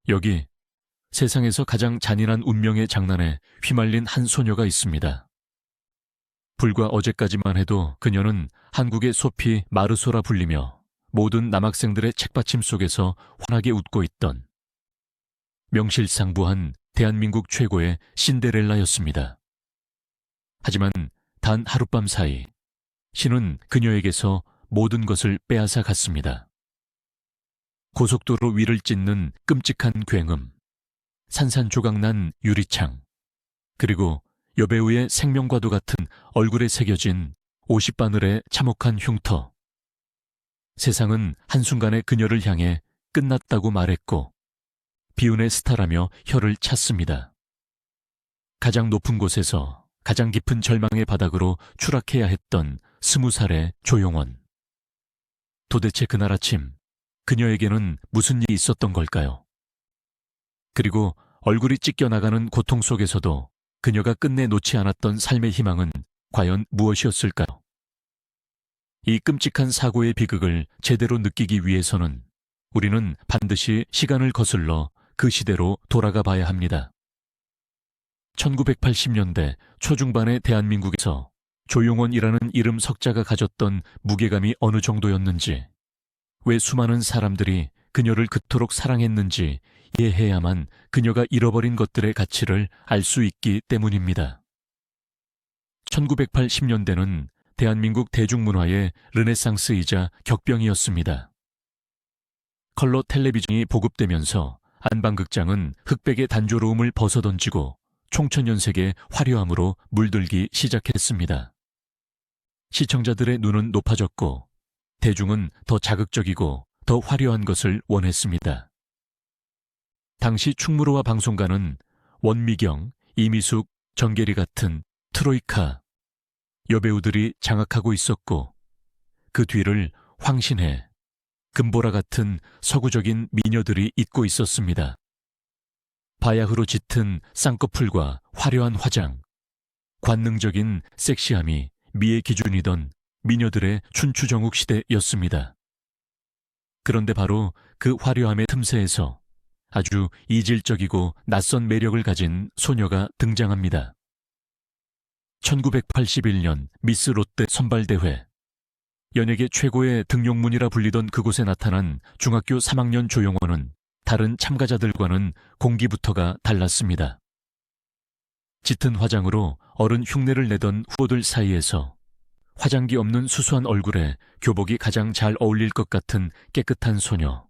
여기 세상에서 가장 잔인한 운명의 장난에 휘말린 한 소녀가 있습니다. 불과 어제까지만 해도 그녀는 한국의 소피 마르소라 불리며 모든 남학생들의 책받침 속에서 환하게 웃고 있던 명실상부한 대한민국 최고의 신데렐라였습니다. 하지만 단 하룻밤 사이 신은 그녀에게서 모든 것을 빼앗아 갔습니다. 고속도로 위를 찢는 끔찍한 굉음, 산산조각난 유리창, 그리고 여배우의 생명과도 같은 얼굴에 새겨진 50바늘의 참혹한 흉터. 세상은 한순간에 그녀를 향해 끝났다고 말했고 비운의 스타라며 혀를 찼습니다. 가장 높은 곳에서 가장 깊은 절망의 바닥으로 추락해야 했던 20살의 조용원. 도대체 그날 아침 그녀에게는 무슨 일이 있었던 걸까요? 그리고 얼굴이 찢겨나가는 고통 속에서도 그녀가 끝내 놓지 않았던 삶의 희망은 과연 무엇이었을까요? 이 끔찍한 사고의 비극을 제대로 느끼기 위해서는 우리는 반드시 시간을 거슬러 그 시대로 돌아가 봐야 합니다. 1980년대 초중반의 대한민국에서 조용원이라는 이름 석자가 가졌던 무게감이 어느 정도였는지, 왜 수많은 사람들이 그녀를 그토록 사랑했는지 이해해야만 그녀가 잃어버린 것들의 가치를 알 수 있기 때문입니다. 1980년대는 대한민국 대중문화의 르네상스이자 격병이었습니다. 컬러 텔레비전이 보급되면서 안방극장은 흑백의 단조로움을 벗어던지고 총천연색의 화려함으로 물들기 시작했습니다. 시청자들의 눈은 높아졌고 대중은 더 자극적이고 더 화려한 것을 원했습니다. 당시 충무로와 방송가는 원미경, 이미숙, 정계리 같은 트로이카 여배우들이 장악하고 있었고 그 뒤를 황신혜, 금보라 같은 서구적인 미녀들이 잇고 있었습니다. 바야흐로 짙은 쌍꺼풀과 화려한 화장, 관능적인 섹시함이 미의 기준이던 미녀들의 춘추정욱 시대였습니다. 그런데 바로 그 화려함의 틈새에서 아주 이질적이고 낯선 매력을 가진 소녀가 등장합니다. 1981년 미스 롯데 선발대회. 연예계 최고의 등용문이라 불리던 그곳에 나타난 중학교 3학년 조용원은 다른 참가자들과는 공기부터가 달랐습니다. 짙은 화장으로 어른 흉내를 내던 후보들 사이에서 화장기 없는 수수한 얼굴에 교복이 가장 잘 어울릴 것 같은 깨끗한 소녀.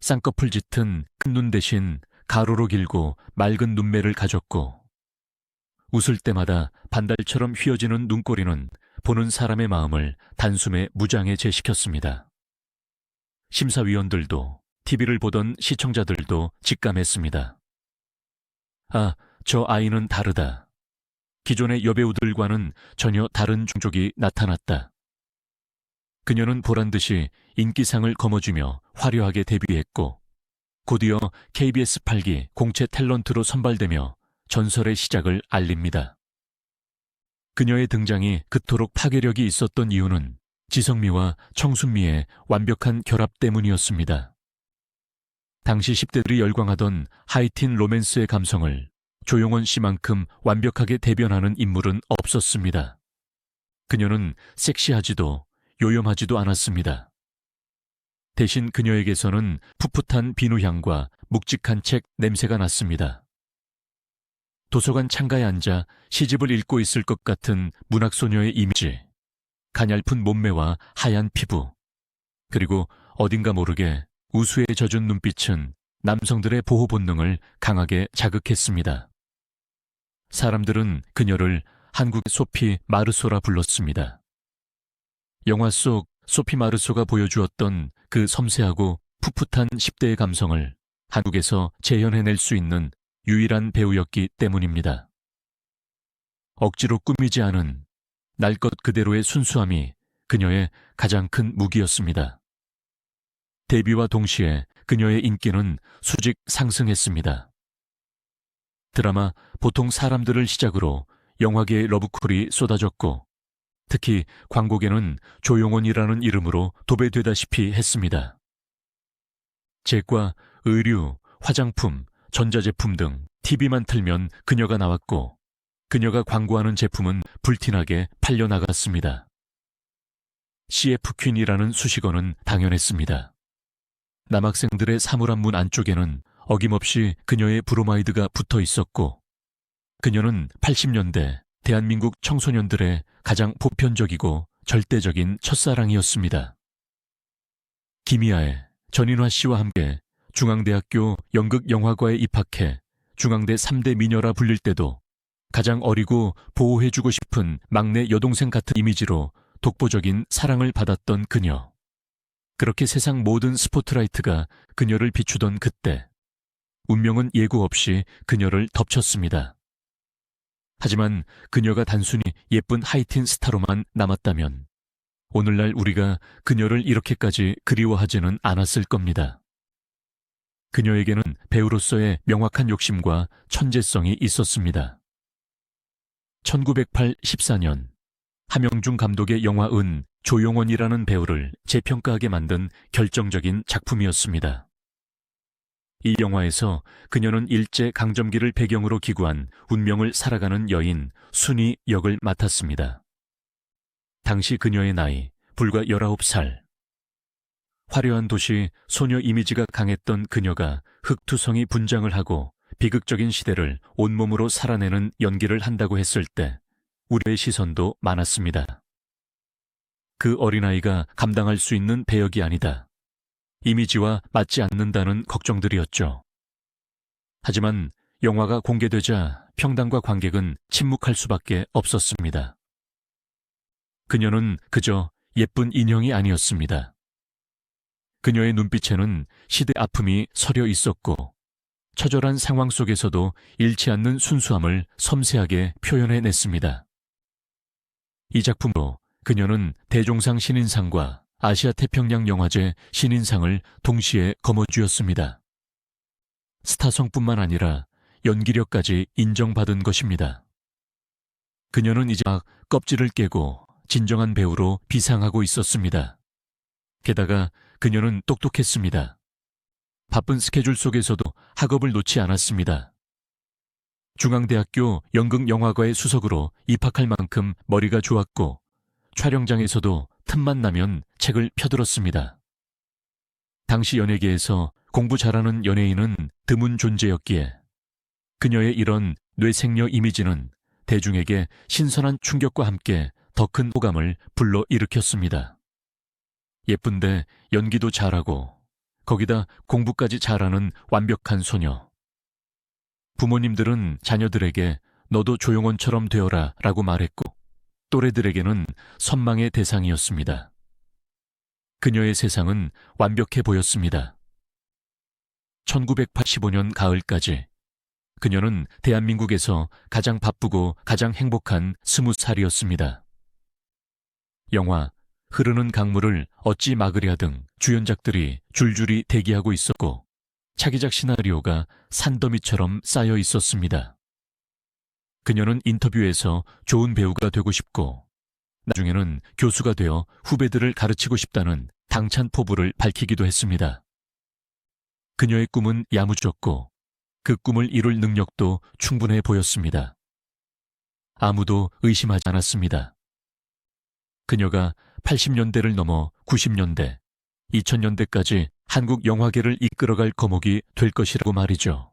쌍꺼풀 짙은 큰 눈 대신 가로로 길고 맑은 눈매를 가졌고 웃을 때마다 반달처럼 휘어지는 눈꼬리는 보는 사람의 마음을 단숨에 무장해 제시켰습니다. 심사위원들도 TV를 보던 시청자들도 직감했습니다. 아, 저 아이는 다르다. 기존의 여배우들과는 전혀 다른 종족이 나타났다. 그녀는 보란듯이 인기상을 거머쥐며 화려하게 데뷔했고 곧이어 KBS 8기 공채 탤런트로 선발되며 전설의 시작을 알립니다. 그녀의 등장이 그토록 파괴력이 있었던 이유는 지성미와 청순미의 완벽한 결합 때문이었습니다. 당시 10대들이 열광하던 하이틴 로맨스의 감성을 조용원 씨만큼 완벽하게 대변하는 인물은 없었습니다. 그녀는 섹시하지도 요염하지도 않았습니다. 대신 그녀에게서는 풋풋한 비누향과 묵직한 책 냄새가 났습니다. 도서관 창가에 앉아 시집을 읽고 있을 것 같은 문학소녀의 이미지, 가냘픈 몸매와 하얀 피부, 그리고 어딘가 모르게 우수에 젖은 눈빛은 남성들의 보호 본능을 강하게 자극했습니다. 사람들은 그녀를 한국의 소피 마르소라 불렀습니다. 영화 속 소피 마르소가 보여주었던 그 섬세하고 풋풋한 10대의 감성을 한국에서 재현해낼 수 있는 유일한 배우였기 때문입니다. 억지로 꾸미지 않은 날 것 그대로의 순수함이 그녀의 가장 큰 무기였습니다. 데뷔와 동시에 그녀의 인기는 수직 상승했습니다. 드라마 보통 사람들을 시작으로 영화계의 러브콜이 쏟아졌고 특히 광고계는 조용원이라는 이름으로 도배되다시피 했습니다. 제과, 의류, 화장품, 전자제품 등 TV만 틀면 그녀가 나왔고 그녀가 광고하는 제품은 불티나게 팔려나갔습니다. CF 퀸이라는 수식어는 당연했습니다. 남학생들의 사물함 문 안쪽에는 어김없이 그녀의 브로마이드가 붙어 있었고 그녀는 80년대 대한민국 청소년들의 가장 보편적이고 절대적인 첫사랑이었습니다. 김희아의 전인화 씨와 함께 중앙대학교 연극영화과에 입학해 중앙대 3대 미녀라 불릴 때도 가장 어리고 보호해주고 싶은 막내 여동생 같은 이미지로 독보적인 사랑을 받았던 그녀. 그렇게 세상 모든 스포트라이트가 그녀를 비추던 그때 운명은 예고 없이 그녀를 덮쳤습니다. 하지만 그녀가 단순히 예쁜 하이틴 스타로만 남았다면 오늘날 우리가 그녀를 이렇게까지 그리워하지는 않았을 겁니다. 그녀에게는 배우로서의 명확한 욕심과 천재성이 있었습니다. 1914년 함영중 감독의 영화 은 조용원이라는 배우를 재평가하게 만든 결정적인 작품이었습니다. 이 영화에서 그녀는 일제강점기를 배경으로 기구한 운명을 살아가는 여인 순이 역을 맡았습니다. 당시 그녀의 나이 불과 19살. 화려한 도시 소녀 이미지가 강했던 그녀가 흑투성이 분장을 하고 비극적인 시대를 온몸으로 살아내는 연기를 한다고 했을 때 우려의 시선도 많았습니다. 그 어린아이가 감당할 수 있는 배역이 아니다. 이미지와 맞지 않는다는 걱정들이었죠. 하지만 영화가 공개되자 평당과 관객은 침묵할 수밖에 없었습니다. 그녀는 그저 예쁜 인형이 아니었습니다. 그녀의 눈빛에는 시대 아픔이 서려 있었고 처절한 상황 속에서도 잃지 않는 순수함을 섬세하게 표현해냈습니다. 이 작품으로 그녀는 대종상 신인상과 아시아 태평양 영화제 신인상을 동시에 거머쥐었습니다. 스타성뿐만 아니라 연기력까지 인정받은 것입니다. 그녀는 이제 막 껍질을 깨고 진정한 배우로 비상하고 있었습니다. 게다가 그녀는 똑똑했습니다. 바쁜 스케줄 속에서도 학업을 놓지 않았습니다. 중앙대학교 연극영화과의 수석으로 입학할 만큼 머리가 좋았고 촬영장에서도 틈만 나면 책을 펴들었습니다. 당시 연예계에서 공부 잘하는 연예인은 드문 존재였기에 그녀의 이런 뇌생녀 이미지는 대중에게 신선한 충격과 함께 더 큰 호감을 불러일으켰습니다. 예쁜데 연기도 잘하고 거기다 공부까지 잘하는 완벽한 소녀. 부모님들은 자녀들에게 너도 조용원처럼 되어라 라고 말했고 또래들에게는 선망의 대상이었습니다. 그녀의 세상은 완벽해 보였습니다. 1985년 가을까지 그녀는 대한민국에서 가장 바쁘고 가장 행복한 20살이었습니다. 영화 흐르는 강물을 어찌 막으랴 등 주연작들이 줄줄이 대기하고 있었고 차기작 시나리오가 산더미처럼 쌓여 있었습니다. 그녀는 인터뷰에서 좋은 배우가 되고 싶고 나중에는 교수가 되어 후배들을 가르치고 싶다는 당찬 포부를 밝히기도 했습니다. 그녀의 꿈은 야무졌고 그 꿈을 이룰 능력도 충분해 보였습니다. 아무도 의심하지 않았습니다. 그녀가 80년대를 넘어 90년대, 2000년대까지 한국 영화계를 이끌어갈 거목이 될 것이라고 말이죠.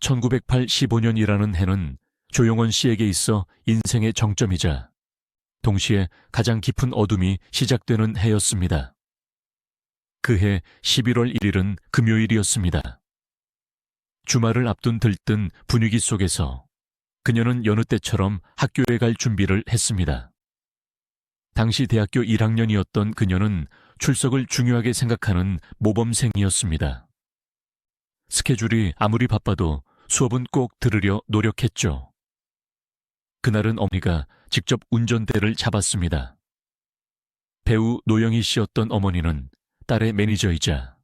1985년이라는 해는 조용원 씨에게 있어 인생의 정점이자 동시에 가장 깊은 어둠이 시작되는 해였습니다. 그해 11월 1일은 금요일이었습니다. 주말을 앞둔 들뜬 분위기 속에서 그녀는 여느 때처럼 학교에 갈 준비를 했습니다. 당시 대학교 1학년이었던 그녀는 출석을 중요하게 생각하는 모범생이었습니다. 스케줄이 아무리 바빠도 수업은 꼭 들으려 노력했죠. 그날은 어머니가 직접 운전대를 잡았습니다. 배우 노영희 씨였던 어머니는 딸의 매니저이자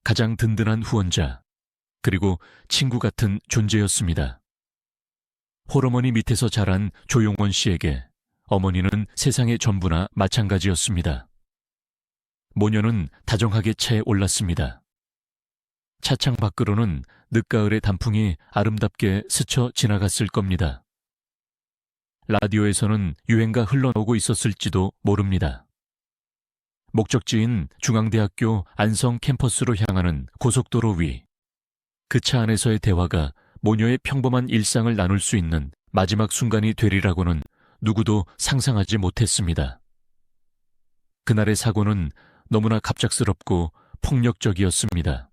가장 든든한 후원자 그리고 친구 같은 존재였습니다. 홀어머니 밑에서 자란 조용원 씨에게 어머니는 세상의 전부나 마찬가지였습니다. 모녀는 다정하게 차에 올랐습니다. 차창 밖으로는 늦가을의 단풍이 아름답게 스쳐 지나갔을 겁니다. 라디오에서는 유행가 흘러나오고 있었을지도 모릅니다. 목적지인 중앙대학교 안성 캠퍼스로 향하는 고속도로 위, 그 차 안에서의 대화가 모녀의 평범한 일상을 나눌 수 있는 마지막 순간이 되리라고는 누구도 상상하지 못했습니다. 그날의 사고는 너무나 갑작스럽고 폭력적이었습니다.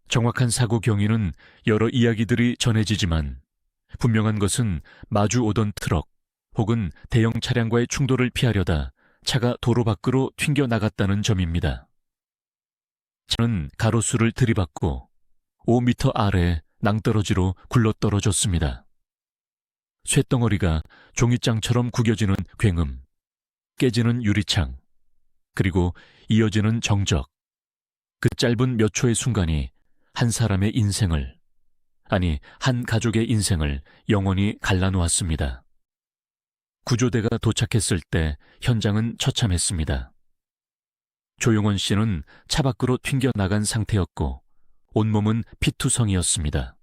정확한 사고 경위는 여러 이야기들이 전해지지만 분명한 것은 마주 오던 트럭 혹은 대형 차량과의 충돌을 피하려다 차가 도로 밖으로 튕겨 나갔다는 점입니다. 차는 가로수를 들이받고 5m 아래 낭떠러지로 굴러떨어졌습니다. 쇳덩어리가 종이장처럼 구겨지는 굉음, 깨지는 유리창, 그리고 이어지는 정적. 그 짧은 몇 초의 순간이 한 사람의 인생을, 아니 한 가족의 인생을 영원히 갈라놓았습니다. 구조대가 도착했을 때 현장은 처참했습니다. 조용원 씨는 차 밖으로 튕겨 나간 상태였고 온몸은 피투성이었습니다.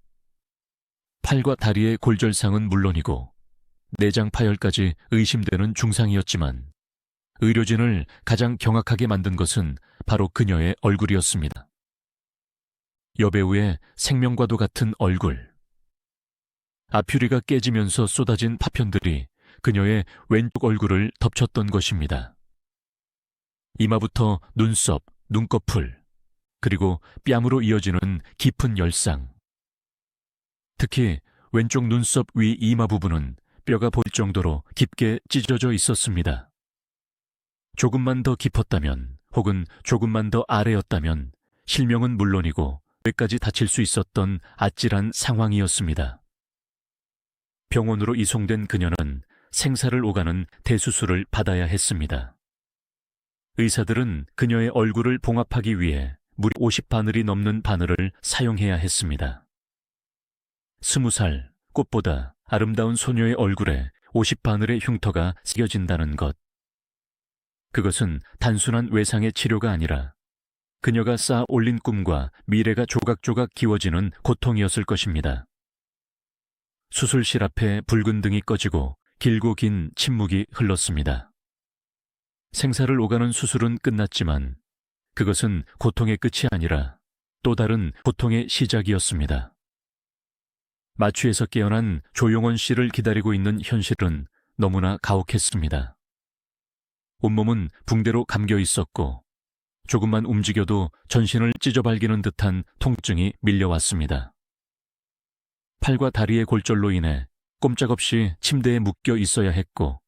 팔과 다리의 골절상은 물론이고 내장 파열까지 의심되는 중상이었지만 의료진을 가장 경악하게 만든 것은 바로 그녀의 얼굴이었습니다. 여배우의 생명과도 같은 얼굴. 아퓨리가 깨지면서 쏟아진 파편들이 그녀의 왼쪽 얼굴을 덮쳤던 것입니다. 이마부터 눈썹, 눈꺼풀, 그리고 뺨으로 이어지는 깊은 열상. 특히 왼쪽 눈썹 위 이마 부분은 뼈가 보일 정도로 깊게 찢어져 있었습니다. 조금만 더 깊었다면 혹은 조금만 더 아래였다면 실명은 물론이고 뇌까지 다칠 수 있었던 아찔한 상황이었습니다. 병원으로 이송된 그녀는 생사를 오가는 대수술을 받아야 했습니다. 의사들은 그녀의 얼굴을 봉합하기 위해 무려 50바늘이 넘는 바늘을 사용해야 했습니다. 20살, 꽃보다 아름다운 소녀의 얼굴에 50바늘의 흉터가 새겨진다는 것. 그것은 단순한 외상의 치료가 아니라 그녀가 쌓아 올린 꿈과 미래가 조각조각 기워지는 고통이었을 것입니다. 수술실 앞에 붉은 등이 꺼지고 길고 긴 침묵이 흘렀습니다. 생사를 오가는 수술은 끝났지만 그것은 고통의 끝이 아니라 또 다른 고통의 시작이었습니다. 마취에서 깨어난 조용원 씨를 기다리고 있는 현실은 너무나 가혹했습니다. 온몸은 붕대로 감겨 있었고 조금만 움직여도 전신을 찢어발기는 듯한 통증이 밀려왔습니다. 팔과 다리의 골절로 인해 꼼짝없이 침대에 묶여 있어야 했고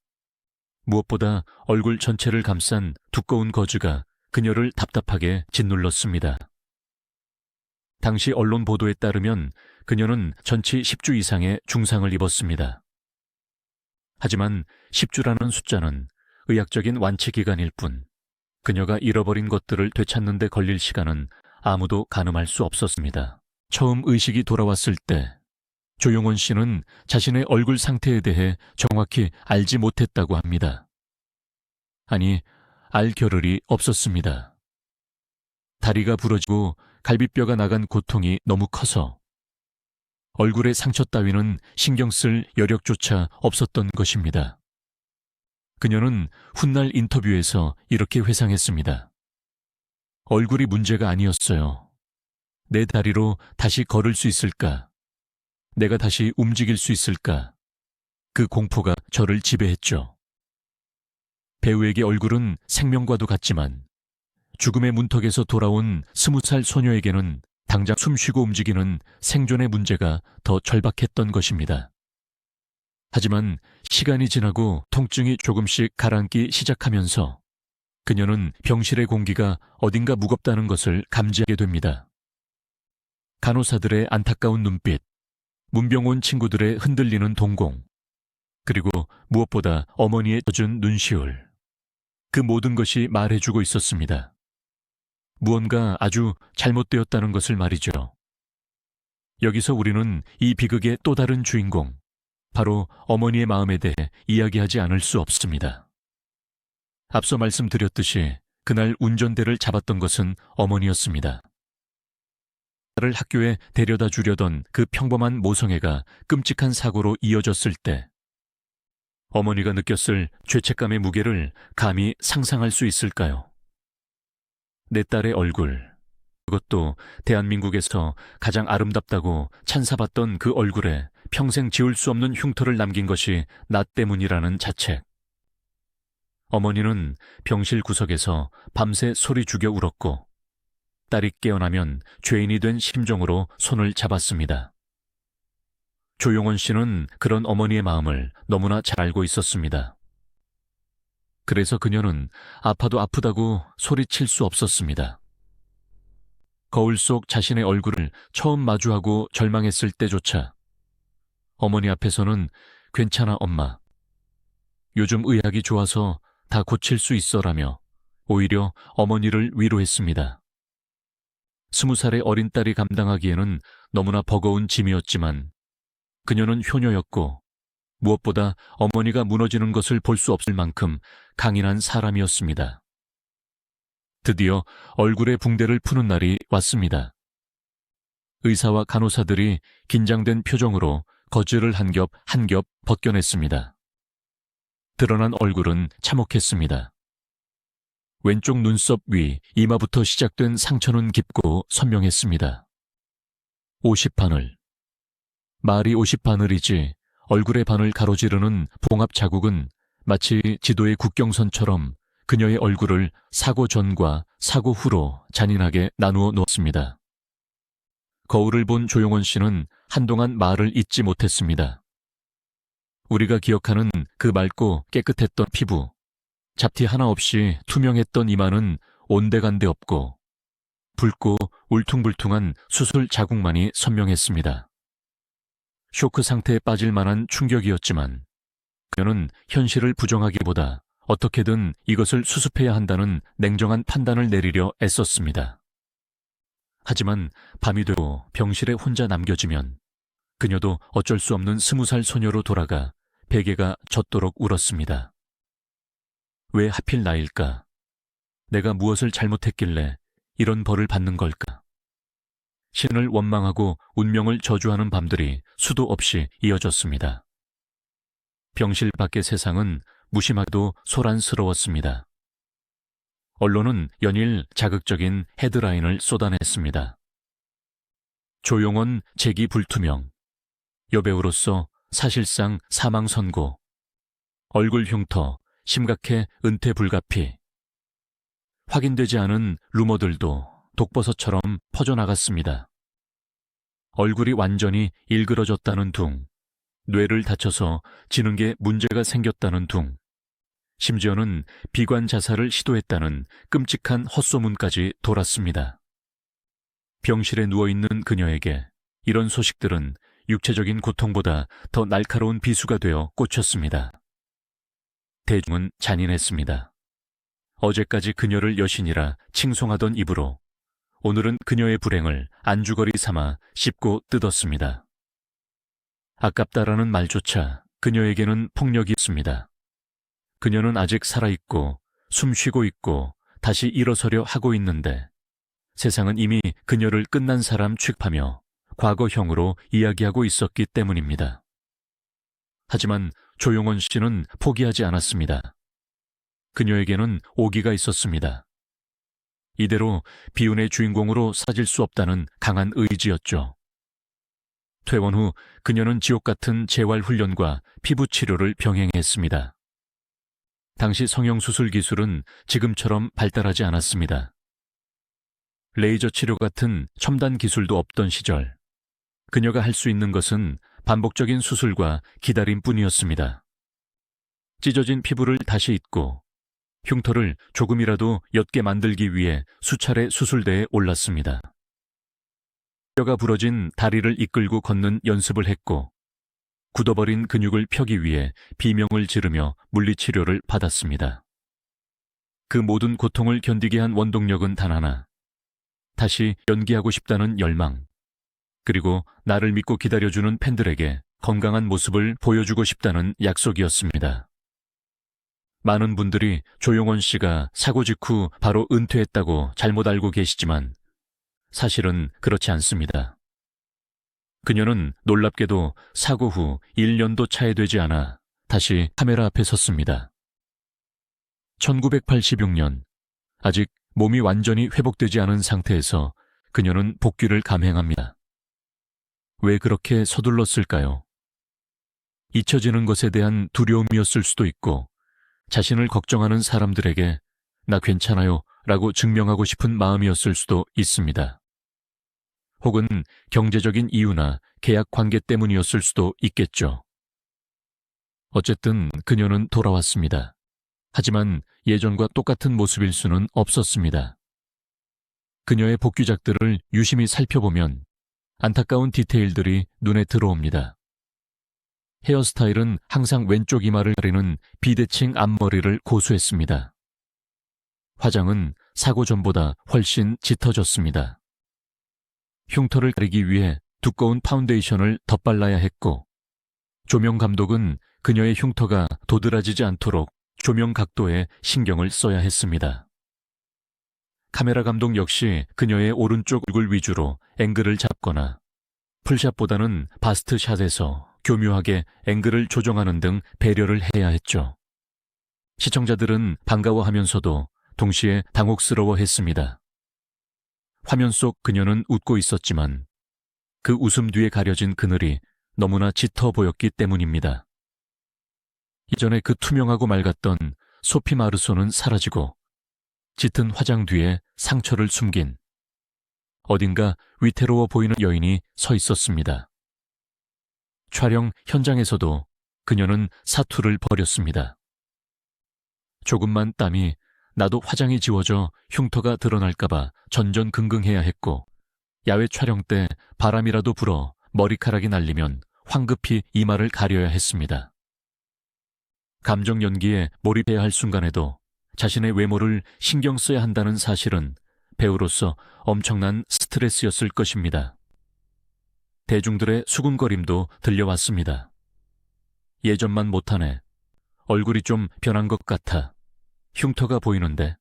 무엇보다 얼굴 전체를 감싼 두꺼운 거즈가 그녀를 답답하게 짓눌렀습니다. 당시 언론 보도에 따르면 그녀는 전치 10주 이상의 중상을 입었습니다. 하지만 10주라는 숫자는 의학적인 완치 기간일 뿐 그녀가 잃어버린 것들을 되찾는 데 걸릴 시간은 아무도 가늠할 수 없었습니다. 처음 의식이 돌아왔을 때 조용원 씨는 자신의 얼굴 상태에 대해 정확히 알지 못했다고 합니다. 아니, 알 겨를이 없었습니다. 다리가 부러지고 갈비뼈가 나간 고통이 너무 커서 얼굴의 상처 따위는 신경 쓸 여력조차 없었던 것입니다. 그녀는 훗날 인터뷰에서 이렇게 회상했습니다. 얼굴이 문제가 아니었어요. 내 다리로 다시 걸을 수 있을까? 내가 다시 움직일 수 있을까? 그 공포가 저를 지배했죠. 배우에게 얼굴은 생명과도 같지만 죽음의 문턱에서 돌아온 20살 소녀에게는 당장 숨쉬고 움직이는 생존의 문제가 더 절박했던 것입니다. 하지만 시간이 지나고 통증이 조금씩 가라앉기 시작하면서 그녀는 병실의 공기가 어딘가 무겁다는 것을 감지하게 됩니다. 간호사들의 안타까운 눈빛, 문병 온 친구들의 흔들리는 동공, 그리고 무엇보다 어머니의 젖은 눈시울. 그 모든 것이 말해주고 있었습니다. 무언가 아주 잘못되었다는 것을 말이죠. 여기서 우리는 이 비극의 또 다른 주인공, 바로 어머니의 마음에 대해 이야기하지 않을 수 없습니다. 앞서 말씀드렸듯이 그날 운전대를 잡았던 것은 어머니였습니다. 나를 학교에 데려다 주려던 그 평범한 모성애가 끔찍한 사고로 이어졌을 때 어머니가 느꼈을 죄책감의 무게를 감히 상상할 수 있을까요? 내 딸의 얼굴, 그것도 대한민국에서 가장 아름답다고 찬사받던 그 얼굴에 평생 지울 수 없는 흉터를 남긴 것이 나 때문이라는 자책. 어머니는 병실 구석에서 밤새 소리 죽여 울었고 딸이 깨어나면 죄인이 된 심정으로 손을 잡았습니다. 조용원 씨는 그런 어머니의 마음을 너무나 잘 알고 있었습니다. 그래서 그녀는 아파도 아프다고 소리칠 수 없었습니다. 거울 속 자신의 얼굴을 처음 마주하고 절망했을 때조차 어머니 앞에서는 괜찮아 엄마, 요즘 의학이 좋아서 다 고칠 수 있어라며 오히려 어머니를 위로했습니다. 20살의 어린 딸이 감당하기에는 너무나 버거운 짐이었지만 그녀는 효녀였고 무엇보다 어머니가 무너지는 것을 볼 수 없을 만큼 강인한 사람이었습니다. 드디어 얼굴의 붕대를 푸는 날이 왔습니다. 의사와 간호사들이 긴장된 표정으로 거즈를 한 겹 한 겹 벗겨냈습니다. 드러난 얼굴은 참혹했습니다. 왼쪽 눈썹 위 이마부터 시작된 상처는 깊고 선명했습니다. 50바늘. 말이 50바늘이지 얼굴의 반을 가로지르는 봉합 자국은 마치 지도의 국경선처럼 그녀의 얼굴을 사고 전과 사고 후로 잔인하게 나누어 놓았습니다. 거울을 본 조용원 씨는 한동안 말을 잇지 못했습니다. 우리가 기억하는 그 맑고 깨끗했던 피부, 잡티 하나 없이 투명했던 이마는 온데간데 없고 붉고 울퉁불퉁한 수술 자국만이 선명했습니다. 쇼크 상태에 빠질 만한 충격이었지만 그녀는 현실을 부정하기보다 어떻게든 이것을 수습해야 한다는 냉정한 판단을 내리려 애썼습니다. 하지만 밤이 되고 병실에 혼자 남겨지면 그녀도 어쩔 수 없는 20살 소녀로 돌아가 베개가 젖도록 울었습니다. 왜 하필 나일까? 내가 무엇을 잘못했길래 이런 벌을 받는 걸까? 신을 원망하고 운명을 저주하는 밤들이 수도 없이 이어졌습니다. 병실 밖의 세상은 무심하도 소란스러웠습니다. 언론은 연일 자극적인 헤드라인을 쏟아냈습니다. 조용원 재기 불투명, 여배우로서 사실상 사망 선고, 얼굴 흉터 심각해 은퇴 불가피. 확인되지 않은 루머들도 독버섯처럼 퍼져나갔습니다. 얼굴이 완전히 일그러졌다는 둥, 뇌를 다쳐서 지는 게 문제가 생겼다는 둥, 심지어는 비관 자살을 시도했다는 끔찍한 헛소문까지 돌았습니다. 병실에 누워있는 그녀에게 이런 소식들은 육체적인 고통보다 더 날카로운 비수가 되어 꽂혔습니다. 대중은 잔인했습니다. 어제까지 그녀를 여신이라 칭송하던 입으로 오늘은 그녀의 불행을 안주거리 삼아 씹고 뜯었습니다. 아깝다라는 말조차 그녀에게는 폭력이 있습니다. 그녀는 아직 살아있고 숨쉬고 있고 다시 일어서려 하고 있는데 세상은 이미 그녀를 끝난 사람 취급하며 과거형으로 이야기하고 있었기 때문입니다. 하지만 조용원 씨는 포기하지 않았습니다. 그녀에게는 오기가 있었습니다. 이대로 비운의 주인공으로 사라질 수 없다는 강한 의지였죠. 퇴원 후 그녀는 지옥 같은 재활훈련과 피부치료를 병행했습니다. 당시 성형수술 기술은 지금처럼 발달하지 않았습니다. 레이저 치료 같은 첨단 기술도 없던 시절, 그녀가 할 수 있는 것은 반복적인 수술과 기다림뿐이었습니다. 찢어진 피부를 다시 잇고 흉터를 조금이라도 옅게 만들기 위해 수차례 수술대에 올랐습니다. 뼈가 부러진 다리를 이끌고 걷는 연습을 했고 굳어버린 근육을 펴기 위해 비명을 지르며 물리치료를 받았습니다. 그 모든 고통을 견디게 한 원동력은 단 하나, 다시 연기하고 싶다는 열망, 그리고 나를 믿고 기다려주는 팬들에게 건강한 모습을 보여주고 싶다는 약속이었습니다. 많은 분들이 조용원 씨가 사고 직후 바로 은퇴했다고 잘못 알고 계시지만 사실은 그렇지 않습니다. 그녀는 놀랍게도 사고 후 1년도 차에 되지 않아 다시 카메라 앞에 섰습니다. 1986년, 아직 몸이 완전히 회복되지 않은 상태에서 그녀는 복귀를 감행합니다. 왜 그렇게 서둘렀을까요? 잊혀지는 것에 대한 두려움이었을 수도 있고, 자신을 걱정하는 사람들에게 나 괜찮아요 라고 증명하고 싶은 마음이었을 수도 있습니다. 혹은 경제적인 이유나 계약 관계 때문이었을 수도 있겠죠. 어쨌든 그녀는 돌아왔습니다. 하지만 예전과 똑같은 모습일 수는 없었습니다. 그녀의 복귀작들을 유심히 살펴보면 안타까운 디테일들이 눈에 들어옵니다. 헤어스타일은 항상 왼쪽 이마를 가리는 비대칭 앞머리를 고수했습니다. 화장은 사고 전보다 훨씬 짙어졌습니다. 흉터를 가리기 위해 두꺼운 파운데이션을 덧발라야 했고, 조명 감독은 그녀의 흉터가 도드라지지 않도록 조명 각도에 신경을 써야 했습니다. 카메라 감독 역시 그녀의 오른쪽 얼굴 위주로 앵글을 잡거나 풀샷보다는 바스트샷에서 교묘하게 앵글을 조정하는 등 배려를 해야 했죠. 시청자들은 반가워하면서도 동시에 당혹스러워했습니다. 화면 속 그녀는 웃고 있었지만 그 웃음 뒤에 가려진 그늘이 너무나 짙어 보였기 때문입니다. 이전에 그 투명하고 맑았던 소피 마르소는 사라지고 짙은 화장 뒤에 상처를 숨긴 어딘가 위태로워 보이는 여인이 서 있었습니다. 촬영 현장에서도 그녀는 사투를 벌였습니다. 조금만 땀이 나도 화장이 지워져 흉터가 드러날까봐 전전긍긍해야 했고, 야외 촬영 때 바람이라도 불어 머리카락이 날리면 황급히 이마를 가려야 했습니다. 감정 연기에 몰입해야 할 순간에도 자신의 외모를 신경 써야 한다는 사실은 배우로서 엄청난 스트레스였을 것입니다. 대중들의 수군거림도 들려왔습니다. 예전만 못하네. 얼굴이 좀 변한 것 같아. 흉터가 보이는데.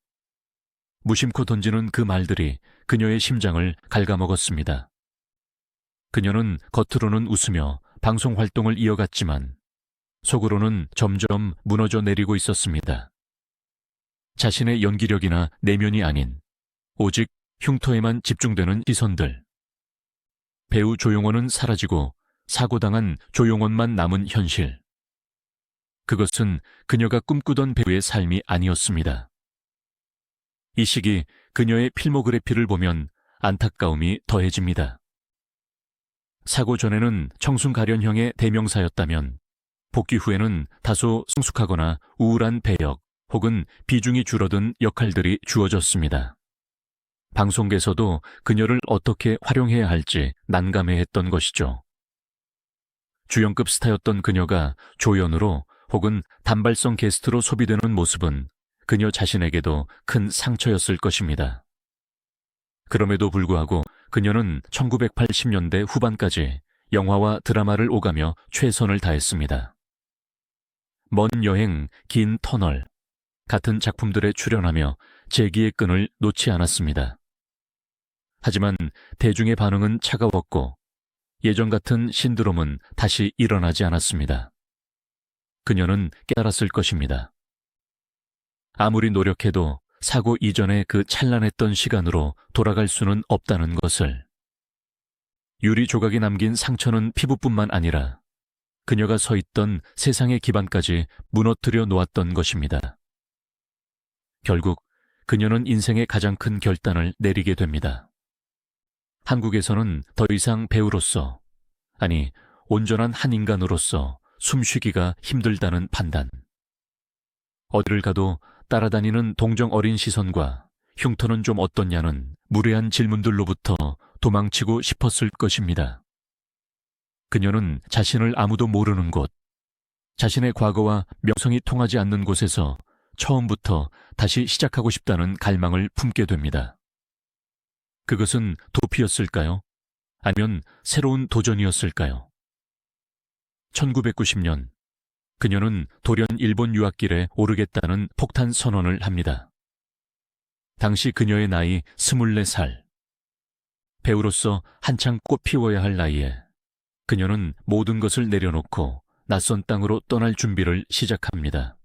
무심코 던지는 그 말들이 그녀의 심장을 갉아먹었습니다. 그녀는 겉으로는 웃으며 방송 활동을 이어갔지만 속으로는 점점 무너져 내리고 있었습니다. 자신의 연기력이나 내면이 아닌 오직 흉터에만 집중되는 시선들. 배우 조용원은 사라지고 사고당한 조용원만 남은 현실. 그것은 그녀가 꿈꾸던 배우의 삶이 아니었습니다. 이 시기 그녀의 필모그래피를 보면 안타까움이 더해집니다. 사고 전에는 청순가련형의 대명사였다면 복귀 후에는 다소 성숙하거나 우울한 배역 혹은 비중이 줄어든 역할들이 주어졌습니다. 방송계에서도 그녀를 어떻게 활용해야 할지 난감해했던 것이죠. 주연급 스타였던 그녀가 조연으로 혹은 단발성 게스트로 소비되는 모습은 그녀 자신에게도 큰 상처였을 것입니다. 그럼에도 불구하고 그녀는 1980년대 후반까지 영화와 드라마를 오가며 최선을 다했습니다. 먼 여행, 긴 터널 같은 작품들에 출연하며 재기의 끈을 놓지 않았습니다. 하지만 대중의 반응은 차가웠고 예전 같은 신드롬은 다시 일어나지 않았습니다. 그녀는 깨달았을 것입니다. 아무리 노력해도 사고 이전의 그 찬란했던 시간으로 돌아갈 수는 없다는 것을. 유리 조각이 남긴 상처는 피부뿐만 아니라 그녀가 서 있던 세상의 기반까지 무너뜨려 놓았던 것입니다. 결국 그녀는 인생의 가장 큰 결단을 내리게 됩니다. 한국에서는 더 이상 배우로서, 아니 온전한 한 인간으로서 숨쉬기가 힘들다는 판단. 어디를 가도 따라다니는 동정 어린 시선과 흉터는 좀 어떻냐는 무례한 질문들로부터 도망치고 싶었을 것입니다. 그녀는 자신을 아무도 모르는 곳, 자신의 과거와 명성이 통하지 않는 곳에서 처음부터 다시 시작하고 싶다는 갈망을 품게 됩니다. 그것은 도피였을까요? 아니면 새로운 도전이었을까요? 1990년, 그녀는 돌연 일본 유학길에 오르겠다는 폭탄 선언을 합니다. 당시 그녀의 나이 24살. 배우로서 한창 꽃 피워야 할 나이에 그녀는 모든 것을 내려놓고 낯선 땅으로 떠날 준비를 시작합니다.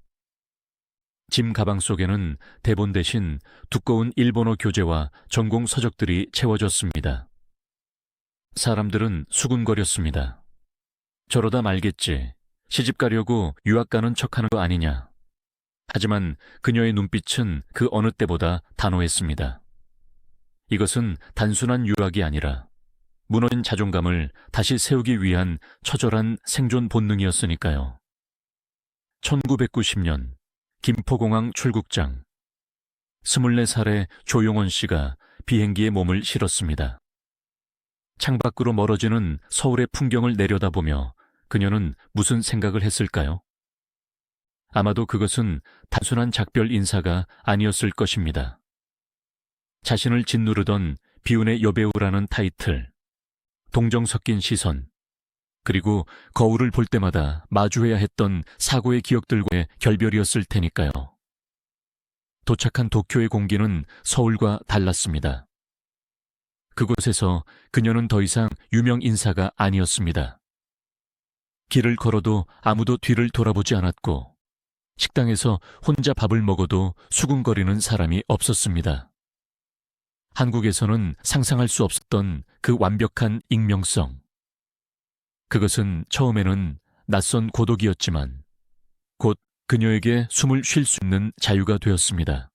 짐 가방 속에는 대본 대신 두꺼운 일본어 교재와 전공 서적들이 채워졌습니다. 사람들은 수군거렸습니다. 저러다 말겠지. 시집 가려고 유학 가는 척하는 거 아니냐. 하지만 그녀의 눈빛은 그 어느 때보다 단호했습니다. 이것은 단순한 유학이 아니라 무너진 자존감을 다시 세우기 위한 처절한 생존 본능이었으니까요. 1990년 김포공항 출국장. 24살의 조용원 씨가 비행기에 몸을 실었습니다. 창밖으로 멀어지는 서울의 풍경을 내려다보며 그녀는 무슨 생각을 했을까요? 아마도 그것은 단순한 작별 인사가 아니었을 것입니다. 자신을 짓누르던 비운의 여배우라는 타이틀, 동정 섞인 시선, 그리고 거울을 볼 때마다 마주해야 했던 사고의 기억들과의 결별이었을 테니까요. 도착한 도쿄의 공기는 서울과 달랐습니다. 그곳에서 그녀는 더 이상 유명 인사가 아니었습니다. 길을 걸어도 아무도 뒤를 돌아보지 않았고 식당에서 혼자 밥을 먹어도 수군거리는 사람이 없었습니다. 한국에서는 상상할 수 없었던 그 완벽한 익명성. 그것은 처음에는 낯선 고독이었지만 곧 그녀에게 숨을 쉴 수 있는 자유가 되었습니다.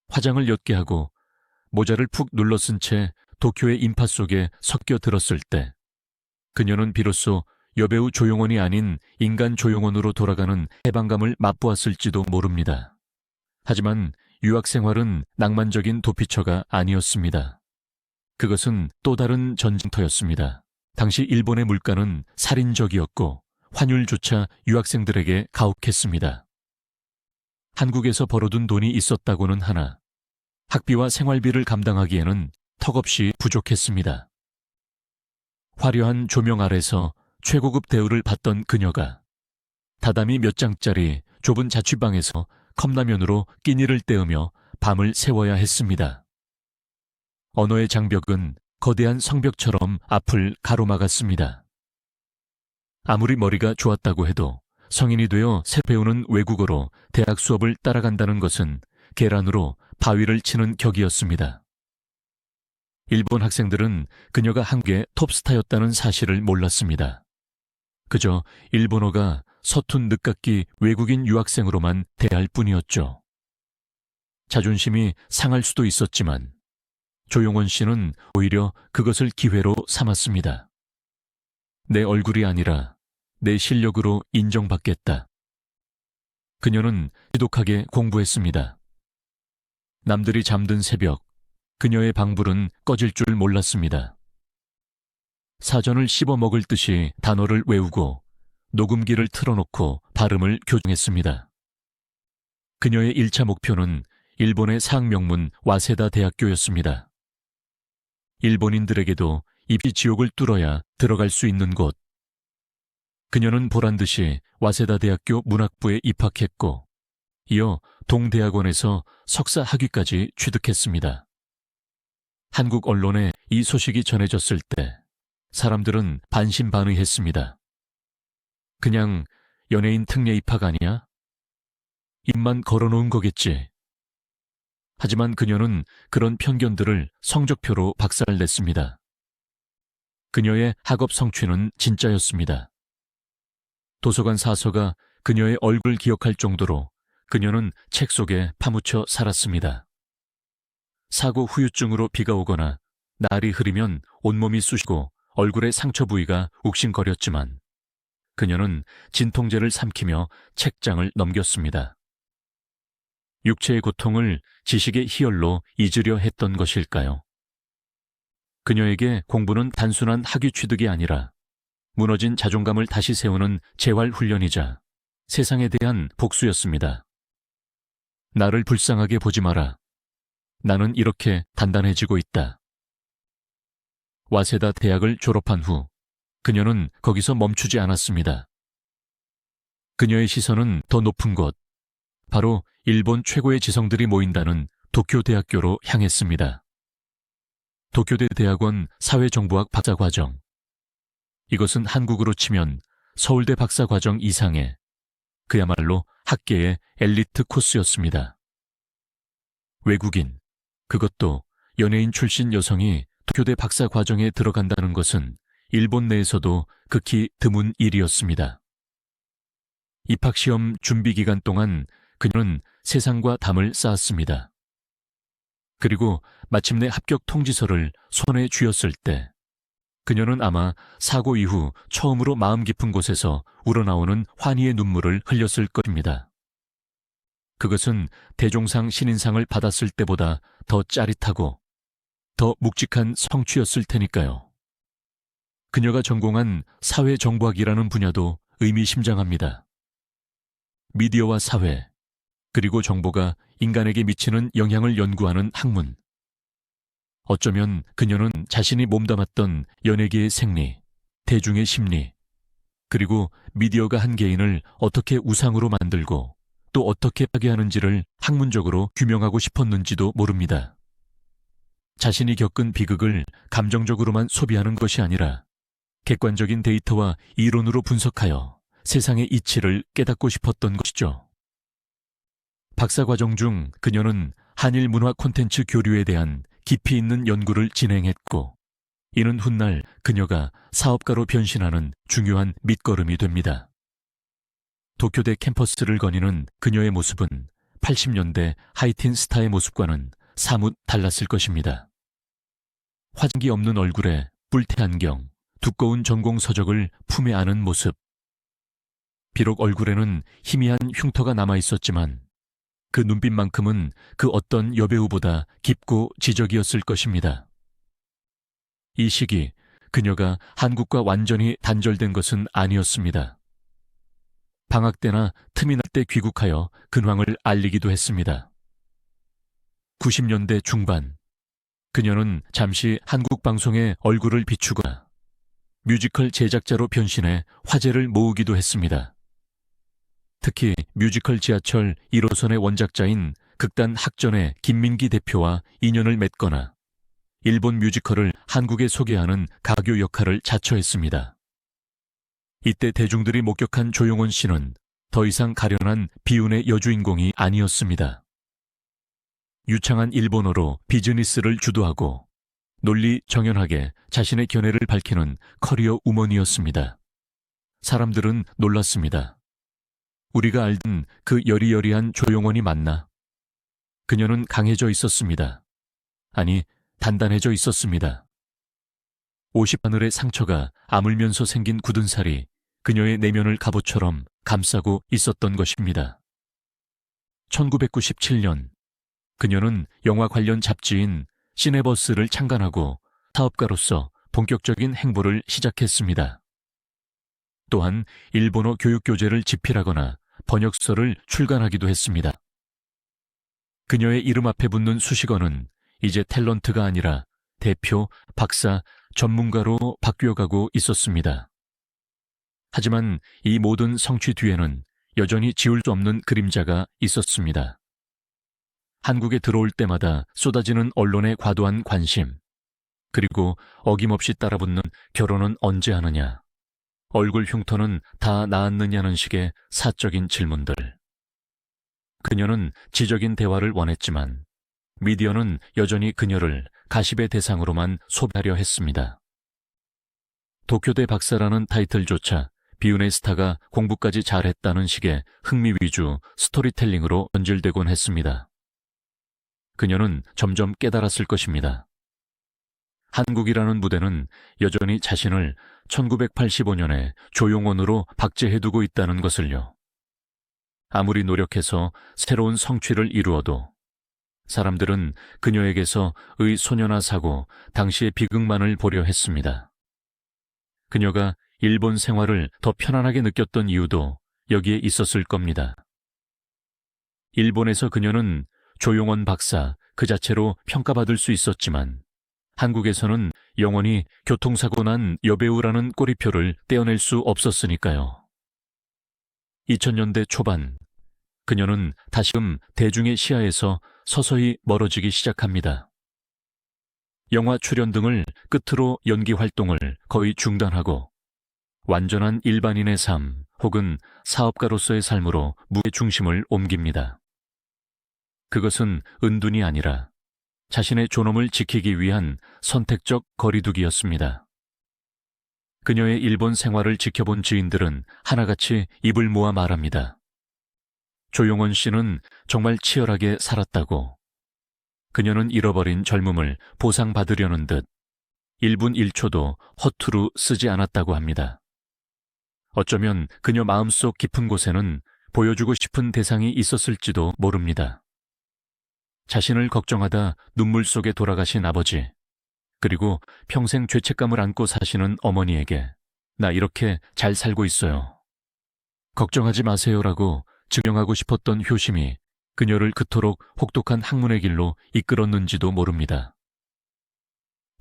화장을 옅게 하고 모자를 푹 눌러쓴 채 도쿄의 인파 속에 섞여 들었을 때 그녀는 비로소 여배우 조용원이 아닌 인간 조용원으로 돌아가는 해방감을 맛보았을지도 모릅니다. 하지만 유학 생활은 낭만적인 도피처가 아니었습니다. 그것은 또 다른 전쟁터였습니다. 당시 일본의 물가는 살인적이었고 환율조차 유학생들에게 가혹했습니다. 한국에서 벌어둔 돈이 있었다고는 하나 학비와 생활비를 감당하기에는 턱없이 부족했습니다. 화려한 조명 아래서 최고급 대우를 받던 그녀가 다다미 몇 장짜리 좁은 자취방에서 컵라면으로 끼니를 때우며 밤을 새워야 했습니다. 언어의 장벽은 거대한 성벽처럼 앞을 가로막았습니다. 아무리 머리가 좋았다고 해도 성인이 되어 새 배우는 외국어로 대학 수업을 따라간다는 것은 계란으로 바위를 치는 격이었습니다. 일본 학생들은 그녀가 한국의 톱스타였다는 사실을 몰랐습니다. 그저 일본어가 서툰 늦깎이 외국인 유학생으로만 대할 뿐이었죠. 자존심이 상할 수도 있었지만 조용원 씨는 오히려 그것을 기회로 삼았습니다. 내 얼굴이 아니라 내 실력으로 인정받겠다. 그녀는 지독하게 공부했습니다. 남들이 잠든 새벽, 그녀의 방불은 꺼질 줄 몰랐습니다. 사전을 씹어 먹을 듯이 단어를 외우고 녹음기를 틀어놓고 발음을 교정했습니다. 그녀의 1차 목표는 일본의 사학명문 와세다 대학교였습니다. 일본인들에게도 입시 지옥을 뚫어야 들어갈 수 있는 곳. 그녀는 보란듯이 와세다 대학교 문학부에 입학했고 이어 동대학원에서 석사 학위까지 취득했습니다. 한국 언론에 이 소식이 전해졌을 때 사람들은 반신반의했습니다. 그냥 연예인 특례 입학 아니야? 입만 걸어놓은 거겠지. 하지만 그녀는 그런 편견들을 성적표로 박살냈습니다. 그녀의 학업 성취는 진짜였습니다. 도서관 사서가 그녀의 얼굴을 기억할 정도로 그녀는 책 속에 파묻혀 살았습니다. 사고 후유증으로 비가 오거나 날이 흐리면 온몸이 쑤시고 얼굴의 상처 부위가 욱신거렸지만 그녀는 진통제를 삼키며 책장을 넘겼습니다. 육체의 고통을 지식의 희열로 잊으려 했던 것일까요? 그녀에게 공부는 단순한 학위 취득이 아니라 무너진 자존감을 다시 세우는 재활훈련이자 세상에 대한 복수였습니다. 나를 불쌍하게 보지 마라. 나는 이렇게 단단해지고 있다. 와세다 대학을 졸업한 후 그녀는 거기서 멈추지 않았습니다. 그녀의 시선은 더 높은 곳, 바로 일본 최고의 지성들이 모인다는 도쿄 대학교로 향했습니다. 도쿄대 대학원 사회정보학 박사과정. 이것은 한국으로 치면 서울대 박사과정 이상의 그야말로 학계의 엘리트 코스였습니다. 외국인, 그것도 연예인 출신 여성이 도쿄대 박사과정에 들어간다는 것은 일본 내에서도 극히 드문 일이었습니다. 입학시험 준비 기간 동안 그녀는 세상과 담을 쌓았습니다. 그리고 마침내 합격 통지서를 손에 쥐었을 때 그녀는 아마 사고 이후 처음으로 마음 깊은 곳에서 우러나오는 환희의 눈물을 흘렸을 것입니다. 그것은 대종상 신인상을 받았을 때보다 더 짜릿하고 더 묵직한 성취였을 테니까요. 그녀가 전공한 사회정보학이라는 분야도 의미심장합니다. 미디어와 사회, 그리고 정보가 인간에게 미치는 영향을 연구하는 학문. 어쩌면 그녀는 자신이 몸담았던 연예계의 생리, 대중의 심리, 그리고 미디어가 한 개인을 어떻게 우상으로 만들고 또 어떻게 파괴하는지를 학문적으로 규명하고 싶었는지도 모릅니다. 자신이 겪은 비극을 감정적으로만 소비하는 것이 아니라 객관적인 데이터와 이론으로 분석하여 세상의 이치를 깨닫고 싶었던 것이죠. 박사과정 중 그녀는 한일 문화 콘텐츠 교류에 대한 깊이 있는 연구를 진행했고, 이는 훗날 그녀가 사업가로 변신하는 중요한 밑거름이 됩니다. 도쿄대 캠퍼스를 거니는 그녀의 모습은 80년대 하이틴 스타의 모습과는 사뭇 달랐을 것입니다. 화장기 없는 얼굴에 뿔테 안경, 두꺼운 전공 서적을 품에 안은 모습. 비록 얼굴에는 희미한 흉터가 남아 있었지만 그 눈빛만큼은 그 어떤 여배우보다 깊고 지적이었을 것입니다. 이 시기 그녀가 한국과 완전히 단절된 것은 아니었습니다. 방학 때나 틈이 날 때 귀국하여 근황을 알리기도 했습니다. 90년대 중반, 그녀는 잠시 한국 방송에 얼굴을 비추거나 뮤지컬 제작자로 변신해 화제를 모으기도 했습니다. 특히 뮤지컬 지하철 1호선의 원작자인 극단 학전의 김민기 대표와 인연을 맺거나 일본 뮤지컬을 한국에 소개하는 가교 역할을 자처했습니다. 이때 대중들이 목격한 조용원 씨는 더 이상 가련한 비운의 여주인공이 아니었습니다. 유창한 일본어로 비즈니스를 주도하고 논리 정연하게 자신의 견해를 밝히는 커리어 우먼이었습니다. 사람들은 놀랐습니다. 우리가 알던 그 여리여리한 조용원이 맞나? 그녀는 강해져 있었습니다. 아니, 단단해져 있었습니다. 50바늘의 상처가 아물면서 생긴 굳은 살이 그녀의 내면을 갑옷처럼 감싸고 있었던 것입니다. 1997년, 그녀는 영화 관련 잡지인 시네버스를 창간하고 사업가로서 본격적인 행보를 시작했습니다. 또한 일본어 교육교재를 집필하거나 번역서를 출간하기도 했습니다. 그녀의 이름 앞에 붙는 수식어는 이제 탤런트가 아니라 대표, 박사, 전문가로 바뀌어가고 있었습니다. 하지만 이 모든 성취 뒤에는 여전히 지울 수 없는 그림자가 있었습니다. 한국에 들어올 때마다 쏟아지는 언론의 과도한 관심, 그리고 어김없이 따라붙는 결혼은 언제 하느냐, 얼굴 흉터는 다 나았느냐는 식의 사적인 질문들. 그녀는 지적인 대화를 원했지만 미디어는 여전히 그녀를 가십의 대상으로만 소비하려 했습니다. 도쿄대 박사라는 타이틀조차 비운의 스타가 공부까지 잘했다는 식의 흥미 위주 스토리텔링으로 변질되곤 했습니다. 그녀는 점점 깨달았을 것입니다. 한국이라는 무대는 여전히 자신을 1985년에 조용원으로 박제해두고 있다는 것을요. 아무리 노력해서 새로운 성취를 이루어도 사람들은 그녀에게서 의소년화사고 당시의 비극만을 보려 했습니다. 그녀가 일본 생활을 더 편안하게 느꼈던 이유도 여기에 있었을 겁니다. 일본에서 그녀는 조용원 박사 그 자체로 평가받을 수 있었지만 한국에서는 영원히 교통사고 난 여배우라는 꼬리표를 떼어낼 수 없었으니까요. 2000년대 초반, 그녀는 다시금 대중의 시야에서 서서히 멀어지기 시작합니다. 영화 출연 등을 끝으로 연기 활동을 거의 중단하고 완전한 일반인의 삶 혹은 사업가로서의 삶으로 무게 중심을 옮깁니다. 그것은 은둔이 아니라 자신의 존엄을 지키기 위한 선택적 거리두기였습니다. 그녀의 일본 생활을 지켜본 지인들은 하나같이 입을 모아 말합니다. 조용원 씨는 정말 치열하게 살았다고. 그녀는 잃어버린 젊음을 보상받으려는 듯 1분 1초도 허투루 쓰지 않았다고 합니다. 어쩌면 그녀 마음속 깊은 곳에는 보여주고 싶은 대상이 있었을지도 모릅니다. 자신을 걱정하다 눈물 속에 돌아가신 아버지, 그리고 평생 죄책감을 안고 사시는 어머니에게 나 이렇게 잘 살고 있어요. 걱정하지 마세요라고 증명하고 싶었던 효심이 그녀를 그토록 혹독한 학문의 길로 이끌었는지도 모릅니다.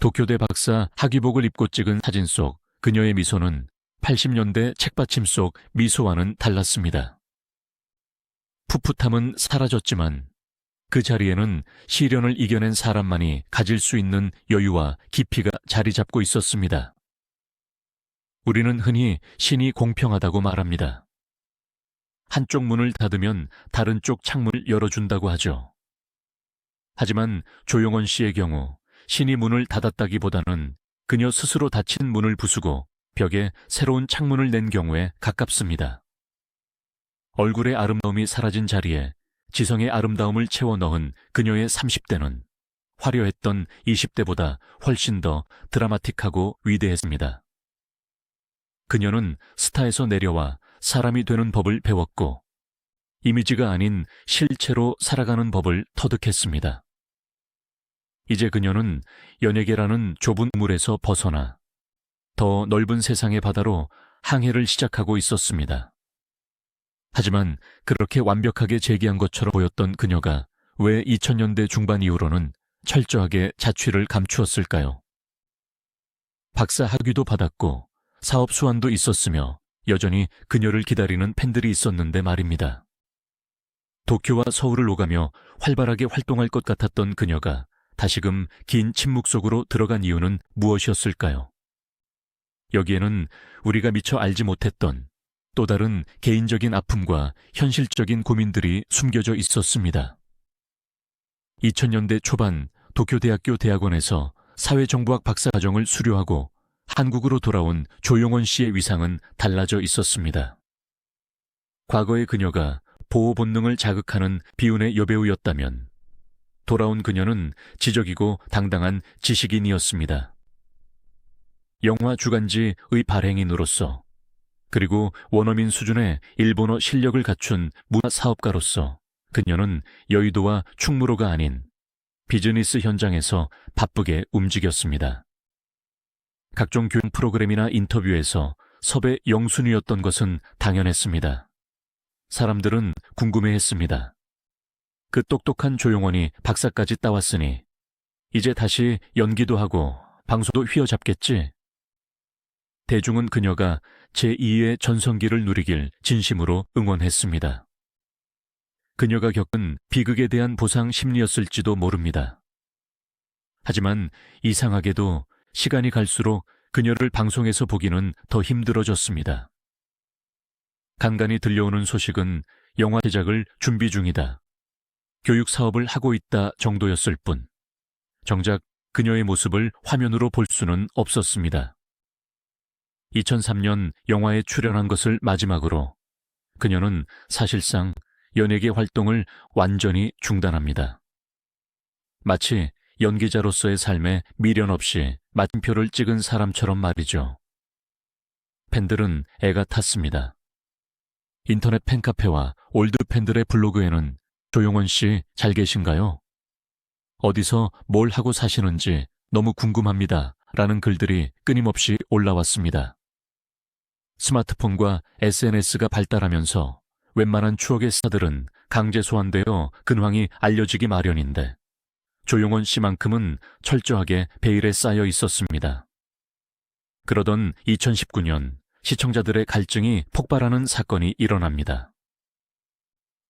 도쿄대 박사 학위복을 입고 찍은 사진 속 그녀의 미소는 80년대 책받침 속 미소와는 달랐습니다. 풋풋함은 사라졌지만 그 자리에는 시련을 이겨낸 사람만이 가질 수 있는 여유와 깊이가 자리 잡고 있었습니다. 우리는 흔히 신이 공평하다고 말합니다. 한쪽 문을 닫으면 다른 쪽 창문을 열어준다고 하죠. 하지만 조용원 씨의 경우 신이 문을 닫았다기보다는 그녀 스스로 닫힌 문을 부수고 벽에 새로운 창문을 낸 경우에 가깝습니다. 얼굴의 아름다움이 사라진 자리에 지성의 아름다움을 채워 넣은 그녀의 30대는 화려했던 20대보다 훨씬 더 드라마틱하고 위대했습니다. 그녀는 스타에서 내려와 사람이 되는 법을 배웠고 이미지가 아닌 실체로 살아가는 법을 터득했습니다. 이제 그녀는 연예계라는 좁은 물에서 벗어나 더 넓은 세상의 바다로 항해를 시작하고 있었습니다. 하지만 그렇게 완벽하게 재기한 것처럼 보였던 그녀가 왜 2000년대 중반 이후로는 철저하게 자취를 감추었을까요? 박사 학위도 받았고 사업 수완도 있었으며 여전히 그녀를 기다리는 팬들이 있었는데 말입니다. 도쿄와 서울을 오가며 활발하게 활동할 것 같았던 그녀가 다시금 긴 침묵 속으로 들어간 이유는 무엇이었을까요? 여기에는 우리가 미처 알지 못했던 또 다른 개인적인 아픔과 현실적인 고민들이 숨겨져 있었습니다. 2000년대 초반 도쿄대학교 대학원에서 사회정보학 박사과정을 수료하고 한국으로 돌아온 조용원 씨의 위상은 달라져 있었습니다. 과거의 그녀가 보호 본능을 자극하는 비운의 여배우였다면 돌아온 그녀는 지적이고 당당한 지식인이었습니다. 영화 주간지의 발행인으로서 그리고 원어민 수준의 일본어 실력을 갖춘 문화사업가로서 그녀는 여의도와 충무로가 아닌 비즈니스 현장에서 바쁘게 움직였습니다. 각종 교육 프로그램이나 인터뷰에서 섭외 영순위였던 것은 당연했습니다. 사람들은 궁금해했습니다. 그 똑똑한 조용원이 박사까지 따왔으니 이제 다시 연기도 하고 방송도 휘어잡겠지? 대중은 그녀가 제2의 전성기를 누리길 진심으로 응원했습니다. 그녀가 겪은 비극에 대한 보상 심리였을지도 모릅니다. 하지만 이상하게도 시간이 갈수록 그녀를 방송에서 보기는 더 힘들어졌습니다. 간간히 들려오는 소식은 영화 제작을 준비 중이다, 교육 사업을 하고 있다 정도였을 뿐 정작 그녀의 모습을 화면으로 볼 수는 없었습니다. 2003년 영화에 출연한 것을 마지막으로 그녀는 사실상 연예계 활동을 완전히 중단합니다. 마치 연기자로서의 삶에 미련 없이 마침표를 찍은 사람처럼 말이죠. 팬들은 애가 탔습니다. 인터넷 팬카페와 올드 팬들의 블로그에는 조용원 씨 잘 계신가요? 어디서 뭘 하고 사시는지 너무 궁금합니다 라는 글들이 끊임없이 올라왔습니다. 스마트폰과 SNS가 발달하면서 웬만한 추억의 스타들은 강제 소환되어 근황이 알려지기 마련인데 조용원 씨만큼은 철저하게 베일에 쌓여 있었습니다. 그러던 2019년 시청자들의 갈증이 폭발하는 사건이 일어납니다.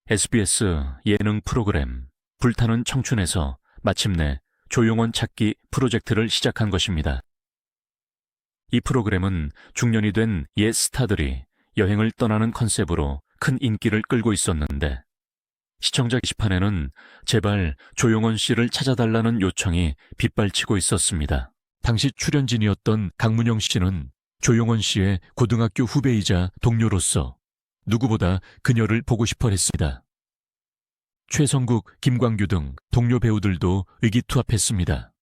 SBS 예능 프로그램 불타는 청춘에서 마침내 조용원 찾기 프로젝트를 시작한 것입니다. 이 프로그램은 중년이 된 옛 스타들이 여행을 떠나는 컨셉으로 큰 인기를 끌고 있었는데 시청자 게시판에는 제발 조용원 씨를 찾아달라는 요청이 빗발치고 있었습니다. 당시 출연진이었던 강문영 씨는 조용원 씨의 고등학교 후배이자 동료로서 누구보다 그녀를 보고 싶어 했습니다. 최성국, 김광규 등 동료 배우들도 의기투합했습니다.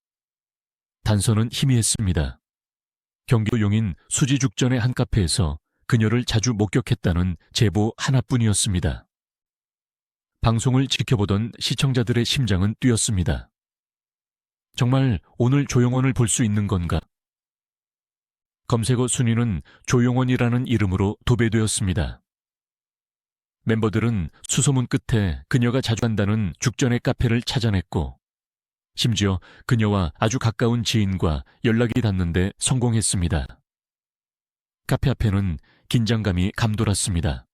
단서는 희미했습니다. 경기도 용인 수지죽전의 한 카페에서 그녀를 자주 목격했다는 제보 하나뿐이었습니다. 방송을 지켜보던 시청자들의 심장은 뛰었습니다. 정말 오늘 조용원을 볼 수 있는 건가? 검색어 순위는 조용원이라는 이름으로 도배되었습니다. 멤버들은 수소문 끝에 그녀가 자주 간다는 죽전의 카페를 찾아냈고 심지어 그녀와 아주 가까운 지인과 연락이 닿는데 성공했습니다. 카페 앞에는 긴장감이 감돌았습니다.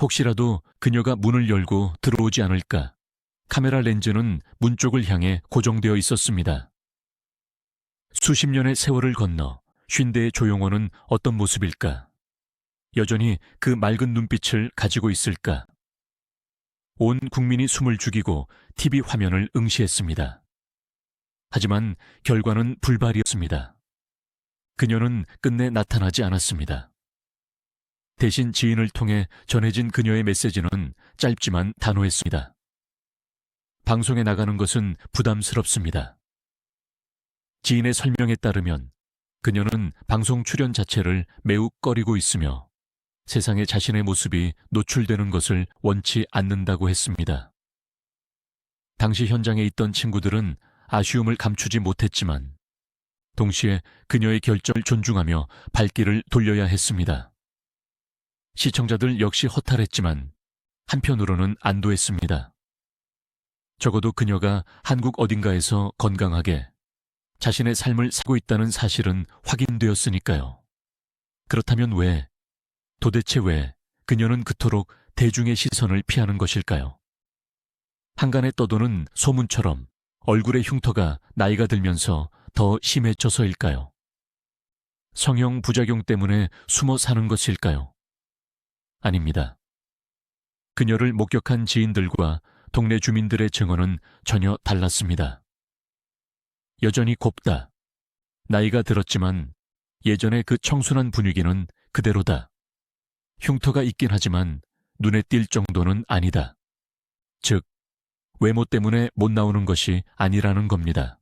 혹시라도 그녀가 문을 열고 들어오지 않을까 카메라 렌즈는 문 쪽을 향해 고정되어 있었습니다. 수십 년의 세월을 건너 쉰대의 조용원은 어떤 모습일까? 여전히 그 맑은 눈빛을 가지고 있을까? 온 국민이 숨을 죽이고 TV 화면을 응시했습니다. 하지만 결과는 불발이었습니다. 그녀는 끝내 나타나지 않았습니다. 대신 지인을 통해 전해진 그녀의 메시지는 짧지만 단호했습니다. 방송에 나가는 것은 부담스럽습니다. 지인의 설명에 따르면 그녀는 방송 출연 자체를 매우 꺼리고 있으며 세상에 자신의 모습이 노출되는 것을 원치 않는다고 했습니다. 당시 현장에 있던 친구들은 아쉬움을 감추지 못했지만 동시에 그녀의 결정을 존중하며 발길을 돌려야 했습니다. 시청자들 역시 허탈했지만 한편으로는 안도했습니다. 적어도 그녀가 한국 어딘가에서 건강하게 자신의 삶을 살고 있다는 사실은 확인되었으니까요. 그렇다면 도대체 왜 그녀는 그토록 대중의 시선을 피하는 것일까요? 한간에 떠도는 소문처럼 얼굴의 흉터가 나이가 들면서 더 심해져서일까요? 성형 부작용 때문에 숨어 사는 것일까요? 아닙니다. 그녀를 목격한 지인들과 동네 주민들의 증언은 전혀 달랐습니다. 여전히 곱다. 나이가 들었지만 예전의 그 청순한 분위기는 그대로다. 흉터가 있긴 하지만 눈에 띌 정도는 아니다. 즉, 외모 때문에 못 나오는 것이 아니라는 겁니다.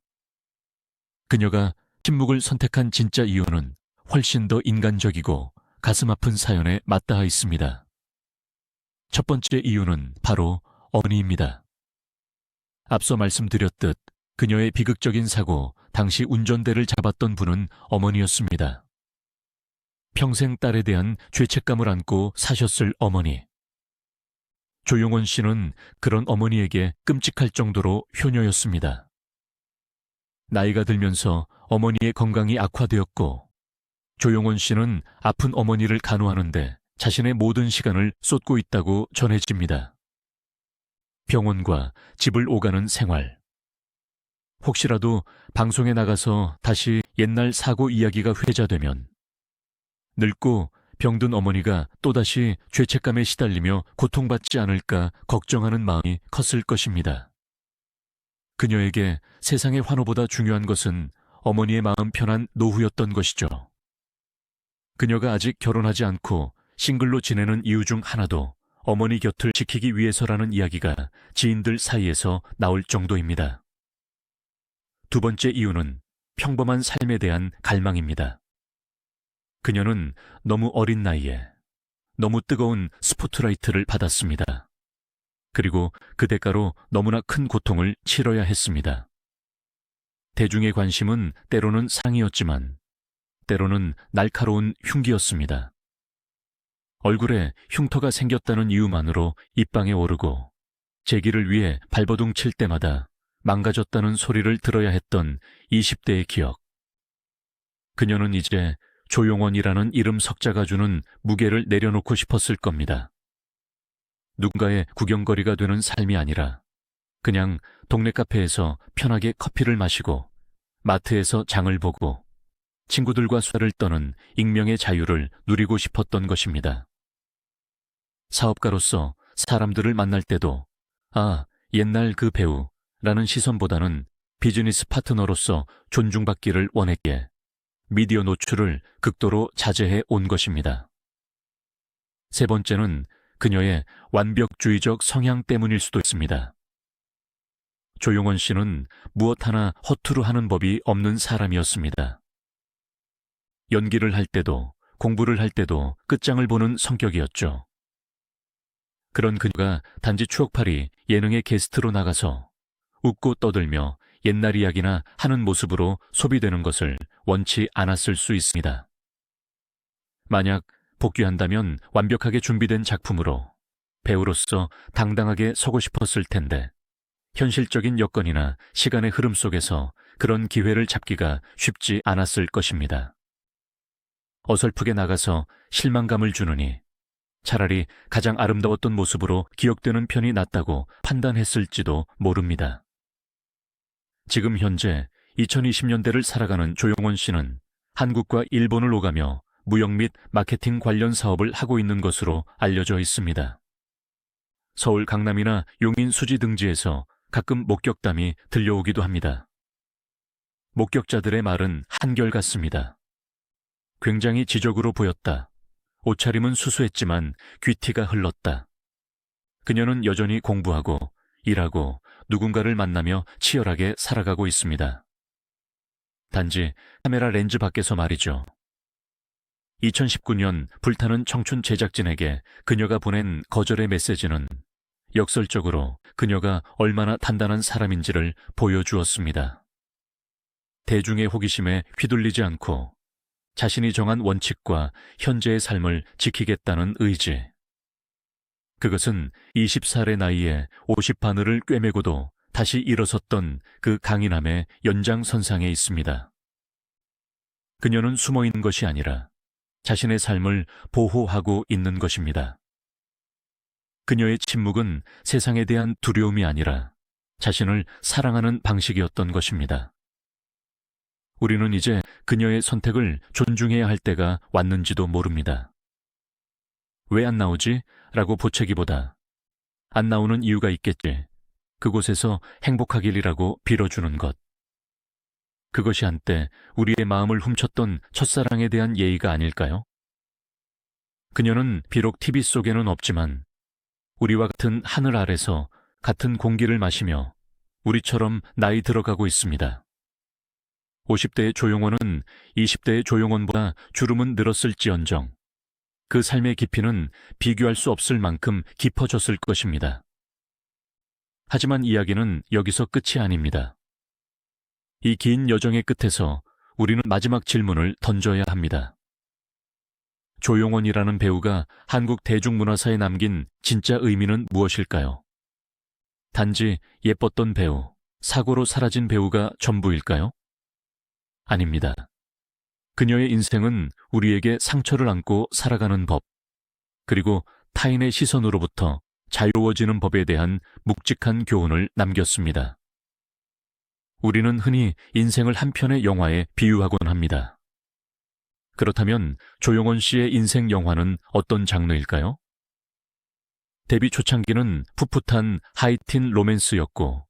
그녀가 침묵을 선택한 진짜 이유는 훨씬 더 인간적이고 가슴 아픈 사연에 맞닿아 있습니다. 첫 번째 이유는 바로 어머니입니다. 앞서 말씀드렸듯 그녀의 비극적인 사고, 당시 운전대를 잡았던 분은 어머니였습니다. 평생 딸에 대한 죄책감을 안고 사셨을 어머니. 조용원 씨는 그런 어머니에게 끔찍할 정도로 효녀였습니다. 나이가 들면서 어머니의 건강이 악화되었고 조용원 씨는 아픈 어머니를 간호하는데 자신의 모든 시간을 쏟고 있다고 전해집니다. 병원과 집을 오가는 생활. 혹시라도 방송에 나가서 다시 옛날 사고 이야기가 회자되면 늙고 병든 어머니가 또다시 죄책감에 시달리며 고통받지 않을까 걱정하는 마음이 컸을 것입니다. 그녀에게 세상의 환호보다 중요한 것은 어머니의 마음 편한 노후였던 것이죠. 그녀가 아직 결혼하지 않고 싱글로 지내는 이유 중 하나도 어머니 곁을 지키기 위해서라는 이야기가 지인들 사이에서 나올 정도입니다. 두 번째 이유는 평범한 삶에 대한 갈망입니다. 그녀는 너무 어린 나이에 너무 뜨거운 스포트라이트를 받았습니다. 그리고 그 대가로 너무나 큰 고통을 치러야 했습니다. 대중의 관심은 때로는 사랑이었지만 때로는 날카로운 흉기였습니다. 얼굴에 흉터가 생겼다는 이유만으로 입방에 오르고 재기를 위해 발버둥 칠 때마다 망가졌다는 소리를 들어야 했던 20대의 기억. 그녀는 이제 조용원이라는 이름 석자가 주는 무게를 내려놓고 싶었을 겁니다. 누군가의 구경거리가 되는 삶이 아니라 그냥 동네 카페에서 편하게 커피를 마시고 마트에서 장을 보고 친구들과 수다를 떠는 익명의 자유를 누리고 싶었던 것입니다. 사업가로서 사람들을 만날 때도 아, 옛날 그 배우라는 시선보다는 비즈니스 파트너로서 존중받기를 원했기에 미디어 노출을 극도로 자제해 온 것입니다. 세 번째는 그녀의 완벽주의적 성향 때문일 수도 있습니다. 조용원 씨는 무엇 하나 허투루 하는 법이 없는 사람이었습니다. 연기를 할 때도 공부를 할 때도 끝장을 보는 성격이었죠. 그런 그녀가 단지 추억팔이 예능의 게스트로 나가서 웃고 떠들며 옛날 이야기나 하는 모습으로 소비되는 것을 원치 않았을 수 있습니다. 만약 복귀한다면 완벽하게 준비된 작품으로 배우로서 당당하게 서고 싶었을 텐데 현실적인 여건이나 시간의 흐름 속에서 그런 기회를 잡기가 쉽지 않았을 것입니다. 어설프게 나가서 실망감을 주느니 차라리 가장 아름다웠던 모습으로 기억되는 편이 낫다고 판단했을지도 모릅니다. 지금 현재 2020년대를 살아가는 조용원 씨는 한국과 일본을 오가며 무역 및 마케팅 관련 사업을 하고 있는 것으로 알려져 있습니다. 서울 강남이나 용인 수지 등지에서 가끔 목격담이 들려오기도 합니다. 목격자들의 말은 한결같습니다. 굉장히 지적으로 보였다. 옷차림은 수수했지만 귀티가 흘렀다. 그녀는 여전히 공부하고 일하고 누군가를 만나며 치열하게 살아가고 있습니다. 단지 카메라 렌즈 밖에서 말이죠. 2019년 불타는 청춘 제작진에게 그녀가 보낸 거절의 메시지는 역설적으로 그녀가 얼마나 단단한 사람인지를 보여주었습니다. 대중의 호기심에 휘둘리지 않고 자신이 정한 원칙과 현재의 삶을 지키겠다는 의지. 그것은 20살의 나이에 50바늘을 꿰매고도 다시 일어섰던 그 강인함의 연장선상에 있습니다. 그녀는 숨어있는 것이 아니라 자신의 삶을 보호하고 있는 것입니다. 그녀의 침묵은 세상에 대한 두려움이 아니라 자신을 사랑하는 방식이었던 것입니다. 우리는 이제 그녀의 선택을 존중해야 할 때가 왔는지도 모릅니다. 왜 안 나오지? 라고 보채기보다 안 나오는 이유가 있겠지. 그곳에서 행복하길이라고 빌어주는 것. 그것이 한때 우리의 마음을 훔쳤던 첫사랑에 대한 예의가 아닐까요? 그녀는 비록 TV 속에는 없지만 우리와 같은 하늘 아래서 같은 공기를 마시며 우리처럼 나이 들어가고 있습니다. 50대의 조용원은 20대의 조용원보다 주름은 늘었을지언정 그 삶의 깊이는 비교할 수 없을 만큼 깊어졌을 것입니다. 하지만 이야기는 여기서 끝이 아닙니다. 이 긴 여정의 끝에서 우리는 마지막 질문을 던져야 합니다. 조용원이라는 배우가 한국 대중문화사에 남긴 진짜 의미는 무엇일까요? 단지 예뻤던 배우, 사고로 사라진 배우가 전부일까요? 아닙니다. 그녀의 인생은 우리에게 상처를 안고 살아가는 법, 그리고 타인의 시선으로부터 자유로워지는 법에 대한 묵직한 교훈을 남겼습니다. 우리는 흔히 인생을 한 편의 영화에 비유하곤 합니다. 그렇다면 조용원 씨의 인생 영화는 어떤 장르일까요? 데뷔 초창기는 풋풋한 하이틴 로맨스였고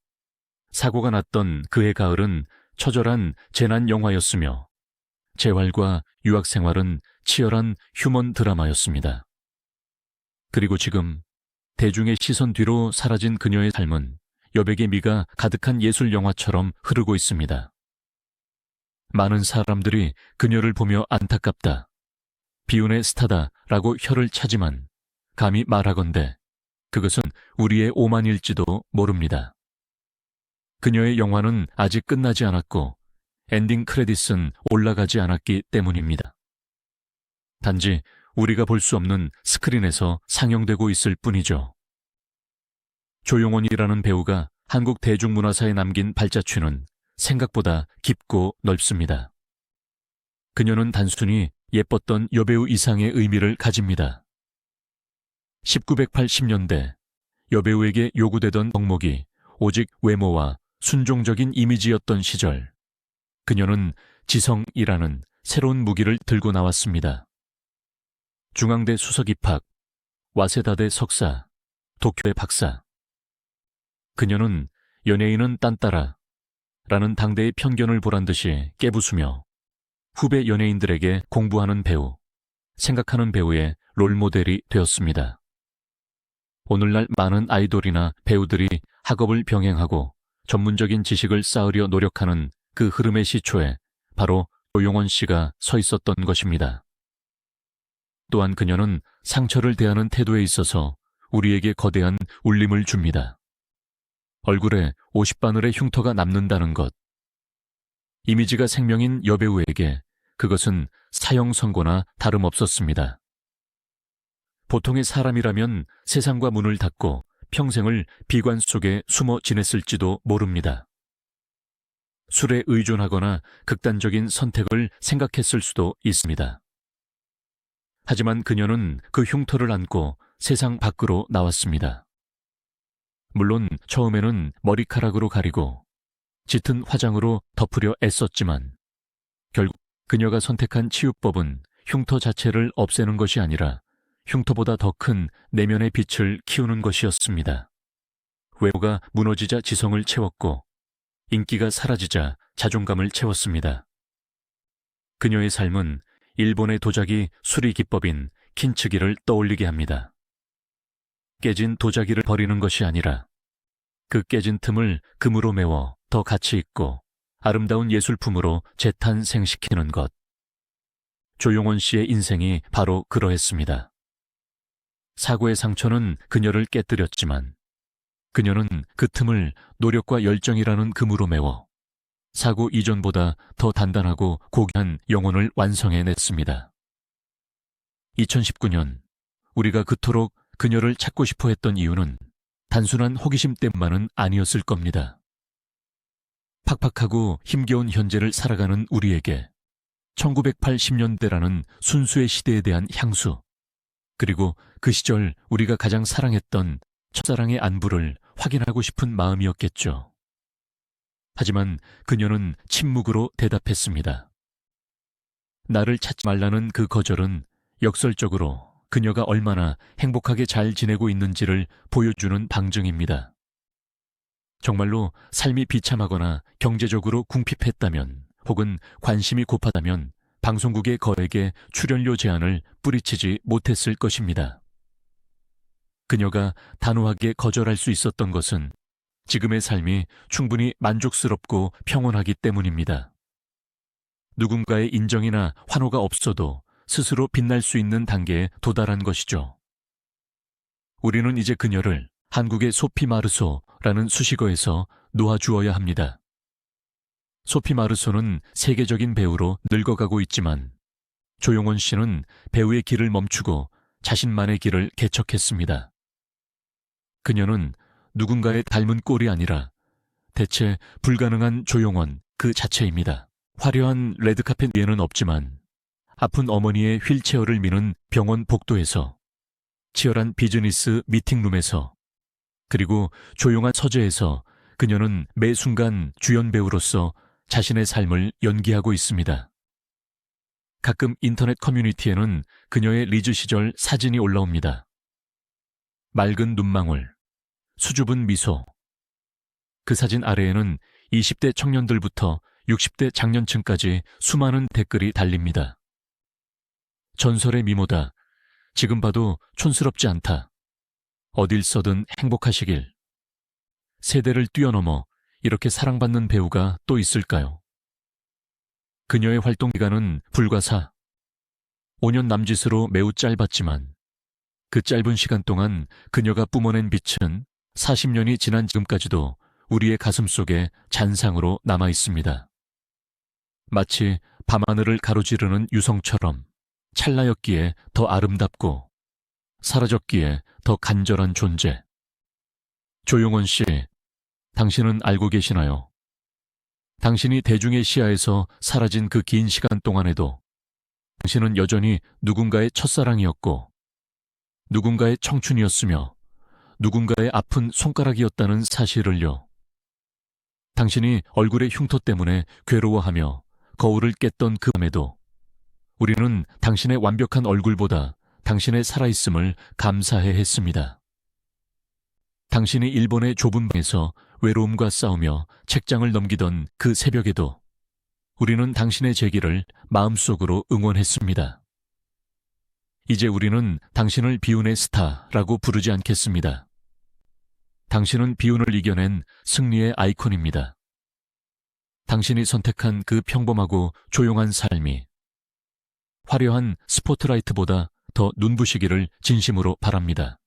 사고가 났던 그해 가을은 처절한 재난 영화였으며 재활과 유학 생활은 치열한 휴먼 드라마였습니다. 그리고 지금 대중의 시선 뒤로 사라진 그녀의 삶은 여백의 미가 가득한 예술 영화처럼 흐르고 있습니다. 많은 사람들이 그녀를 보며 안타깝다, 비운의 스타다라고 혀를 차지만 감히 말하건대 그것은 우리의 오만일지도 모릅니다. 그녀의 영화는 아직 끝나지 않았고 엔딩 크레딧은 올라가지 않았기 때문입니다. 단지 우리가 볼 수 없는 스크린에서 상영되고 있을 뿐이죠. 조용원이라는 배우가 한국 대중문화사에 남긴 발자취는 생각보다 깊고 넓습니다. 그녀는 단순히 예뻤던 여배우 이상의 의미를 가집니다. 1980년대 여배우에게 요구되던 덕목이 오직 외모와 순종적인 이미지였던 시절, 그녀는 지성이라는 새로운 무기를 들고 나왔습니다. 중앙대 수석 입학, 와세다대 석사, 도쿄대 박사. 그녀는 연예인은 딴따라 라는 당대의 편견을 보란 듯이 깨부수며 후배 연예인들에게 공부하는 배우, 생각하는 배우의 롤모델이 되었습니다. 오늘날 많은 아이돌이나 배우들이 학업을 병행하고 전문적인 지식을 쌓으려 노력하는 그 흐름의 시초에 바로 조용원 씨가 서 있었던 것입니다. 또한 그녀는 상처를 대하는 태도에 있어서 우리에게 거대한 울림을 줍니다. 얼굴에 50바늘의 흉터가 남는다는 것. 이미지가 생명인 여배우에게 그것은 사형 선고나 다름없었습니다. 보통의 사람이라면 세상과 문을 닫고 평생을 비관 속에 숨어 지냈을지도 모릅니다. 술에 의존하거나 극단적인 선택을 생각했을 수도 있습니다. 하지만 그녀는 그 흉터를 안고 세상 밖으로 나왔습니다. 물론 처음에는 머리카락으로 가리고 짙은 화장으로 덮으려 애썼지만 결국 그녀가 선택한 치유법은 흉터 자체를 없애는 것이 아니라 흉터보다 더 큰 내면의 빛을 키우는 것이었습니다. 외모가 무너지자 지성을 채웠고 인기가 사라지자 자존감을 채웠습니다. 그녀의 삶은 일본의 도자기 수리 기법인 킨츠기를 떠올리게 합니다. 깨진 도자기를 버리는 것이 아니라 그 깨진 틈을 금으로 메워 더 가치 있고 아름다운 예술품으로 재탄생시키는 것. 조용원 씨의 인생이 바로 그러했습니다. 사고의 상처는 그녀를 깨뜨렸지만 그녀는 그 틈을 노력과 열정이라는 금으로 메워 사고 이전보다 더 단단하고 고귀한 영혼을 완성해냈습니다. 2019년 우리가 그토록 그녀를 찾고 싶어 했던 이유는 단순한 호기심 때문만은 아니었을 겁니다. 팍팍하고 힘겨운 현재를 살아가는 우리에게 1980년대라는 순수의 시대에 대한 향수, 그리고 그 시절 우리가 가장 사랑했던 첫사랑의 안부를 확인하고 싶은 마음이었겠죠. 하지만 그녀는 침묵으로 대답했습니다. 나를 찾지 말라는 그 거절은 역설적으로 그녀가 얼마나 행복하게 잘 지내고 있는지를 보여주는 방증입니다. 정말로 삶이 비참하거나 경제적으로 궁핍했다면 혹은 관심이 고파다면 방송국의 거액의 출연료 제한을 뿌리치지 못했을 것입니다. 그녀가 단호하게 거절할 수 있었던 것은 지금의 삶이 충분히 만족스럽고 평온하기 때문입니다. 누군가의 인정이나 환호가 없어도 스스로 빛날 수 있는 단계에 도달한 것이죠. 우리는 이제 그녀를 한국의 소피 마르소라는 수식어에서 놓아주어야 합니다. 소피 마르소는 세계적인 배우로 늙어가고 있지만 조용원 씨는 배우의 길을 멈추고 자신만의 길을 개척했습니다. 그녀는 누군가의 닮은 꼴이 아니라 대체 불가능한 조용원 그 자체입니다. 화려한 레드카펫 위에는 없지만 아픈 어머니의 휠체어를 미는 병원 복도에서, 치열한 비즈니스 미팅룸에서, 그리고 조용한 서재에서 그녀는 매 순간 주연 배우로서 자신의 삶을 연기하고 있습니다. 가끔 인터넷 커뮤니티에는 그녀의 리즈 시절 사진이 올라옵니다. 맑은 눈망울, 수줍은 미소. 그 사진 아래에는 20대 청년들부터 60대 장년층까지 수많은 댓글이 달립니다. 전설의 미모다. 지금 봐도 촌스럽지 않다. 어딜 써든 행복하시길. 세대를 뛰어넘어 이렇게 사랑받는 배우가 또 있을까요? 그녀의 활동 기간은 불과 5년 남짓으로 매우 짧았지만 그 짧은 시간 동안 그녀가 뿜어낸 빛은 40년이 지난 지금까지도 우리의 가슴 속에 잔상으로 남아 있습니다. 마치 밤하늘을 가로지르는 유성처럼 찰나였기에 더 아름답고 사라졌기에 더 간절한 존재. 조용원 씨, 당신은 알고 계시나요? 당신이 대중의 시야에서 사라진 그 긴 시간 동안에도 당신은 여전히 누군가의 첫사랑이었고 누군가의 청춘이었으며 누군가의 아픈 손가락이었다는 사실을요. 당신이 얼굴의 흉터 때문에 괴로워하며 거울을 깼던 그 밤에도 우리는 당신의 완벽한 얼굴보다 당신의 살아있음을 감사해 했습니다. 당신이 일본의 좁은 방에서 외로움과 싸우며 책장을 넘기던 그 새벽에도 우리는 당신의 재기를 마음속으로 응원했습니다. 이제 우리는 당신을 비운의 스타라고 부르지 않겠습니다. 당신은 비운을 이겨낸 승리의 아이콘입니다. 당신이 선택한 그 평범하고 조용한 삶이 화려한 스포트라이트보다 더 눈부시기를 진심으로 바랍니다.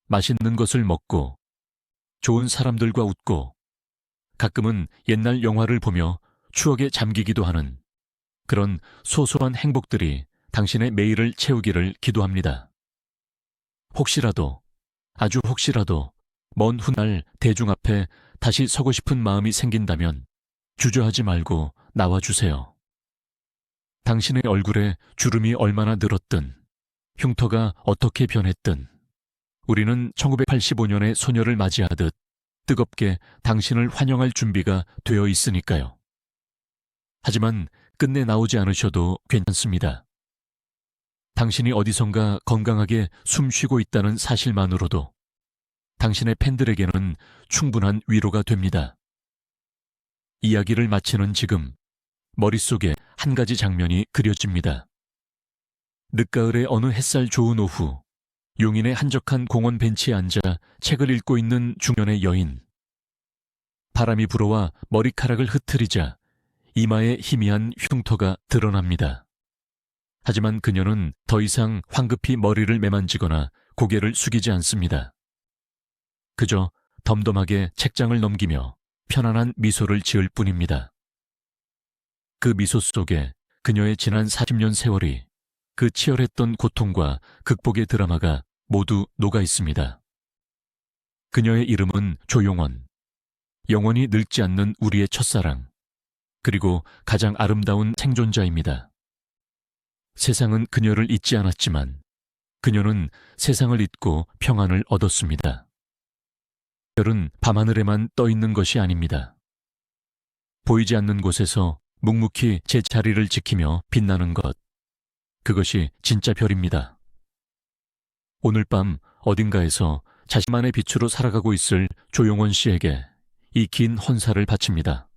맛있는 것을 먹고 좋은 사람들과 웃고 가끔은 옛날 영화를 보며 추억에 잠기기도 하는 그런 소소한 행복들이 당신의 매일을 채우기를 기도합니다. 혹시라도, 아주 혹시라도 먼 훗날 대중 앞에 다시 서고 싶은 마음이 생긴다면 주저하지 말고 나와주세요. 당신의 얼굴에 주름이 얼마나 늘었든, 흉터가 어떻게 변했든, 우리는 1985년의 소녀를 맞이하듯 뜨겁게 당신을 환영할 준비가 되어 있으니까요. 하지만 끝내 나오지 않으셔도 괜찮습니다. 당신이 어디선가 건강하게 숨 쉬고 있다는 사실만으로도 당신의 팬들에게는 충분한 위로가 됩니다. 이야기를 마치는 지금 머릿속에 한 가지 장면이 그려집니다. 늦가을의 어느 햇살 좋은 오후, 용인의 한적한 공원 벤치에 앉아 책을 읽고 있는 중년의 여인. 바람이 불어와 머리카락을 흐트리자 이마에 희미한 흉터가 드러납니다. 하지만 그녀는 더 이상 황급히 머리를 매만지거나 고개를 숙이지 않습니다. 그저 덤덤하게 책장을 넘기며 편안한 미소를 지을 뿐입니다. 그 미소 속에 그녀의 지난 40년 세월이 그 치열했던 고통과 극복의 드라마가 모두 녹아 있습니다. 그녀의 이름은 조용원. 영원히 늙지 않는 우리의 첫사랑. 그리고 가장 아름다운 생존자입니다. 세상은 그녀를 잊지 않았지만 그녀는 세상을 잊고 평안을 얻었습니다. 별은 밤하늘에만 떠 있는 것이 아닙니다. 보이지 않는 곳에서 묵묵히 제 자리를 지키며 빛나는 것. 그것이 진짜 별입니다. 오늘 밤 어딘가에서 자신만의 빛으로 살아가고 있을 조용원 씨에게 이 긴 헌사를 바칩니다.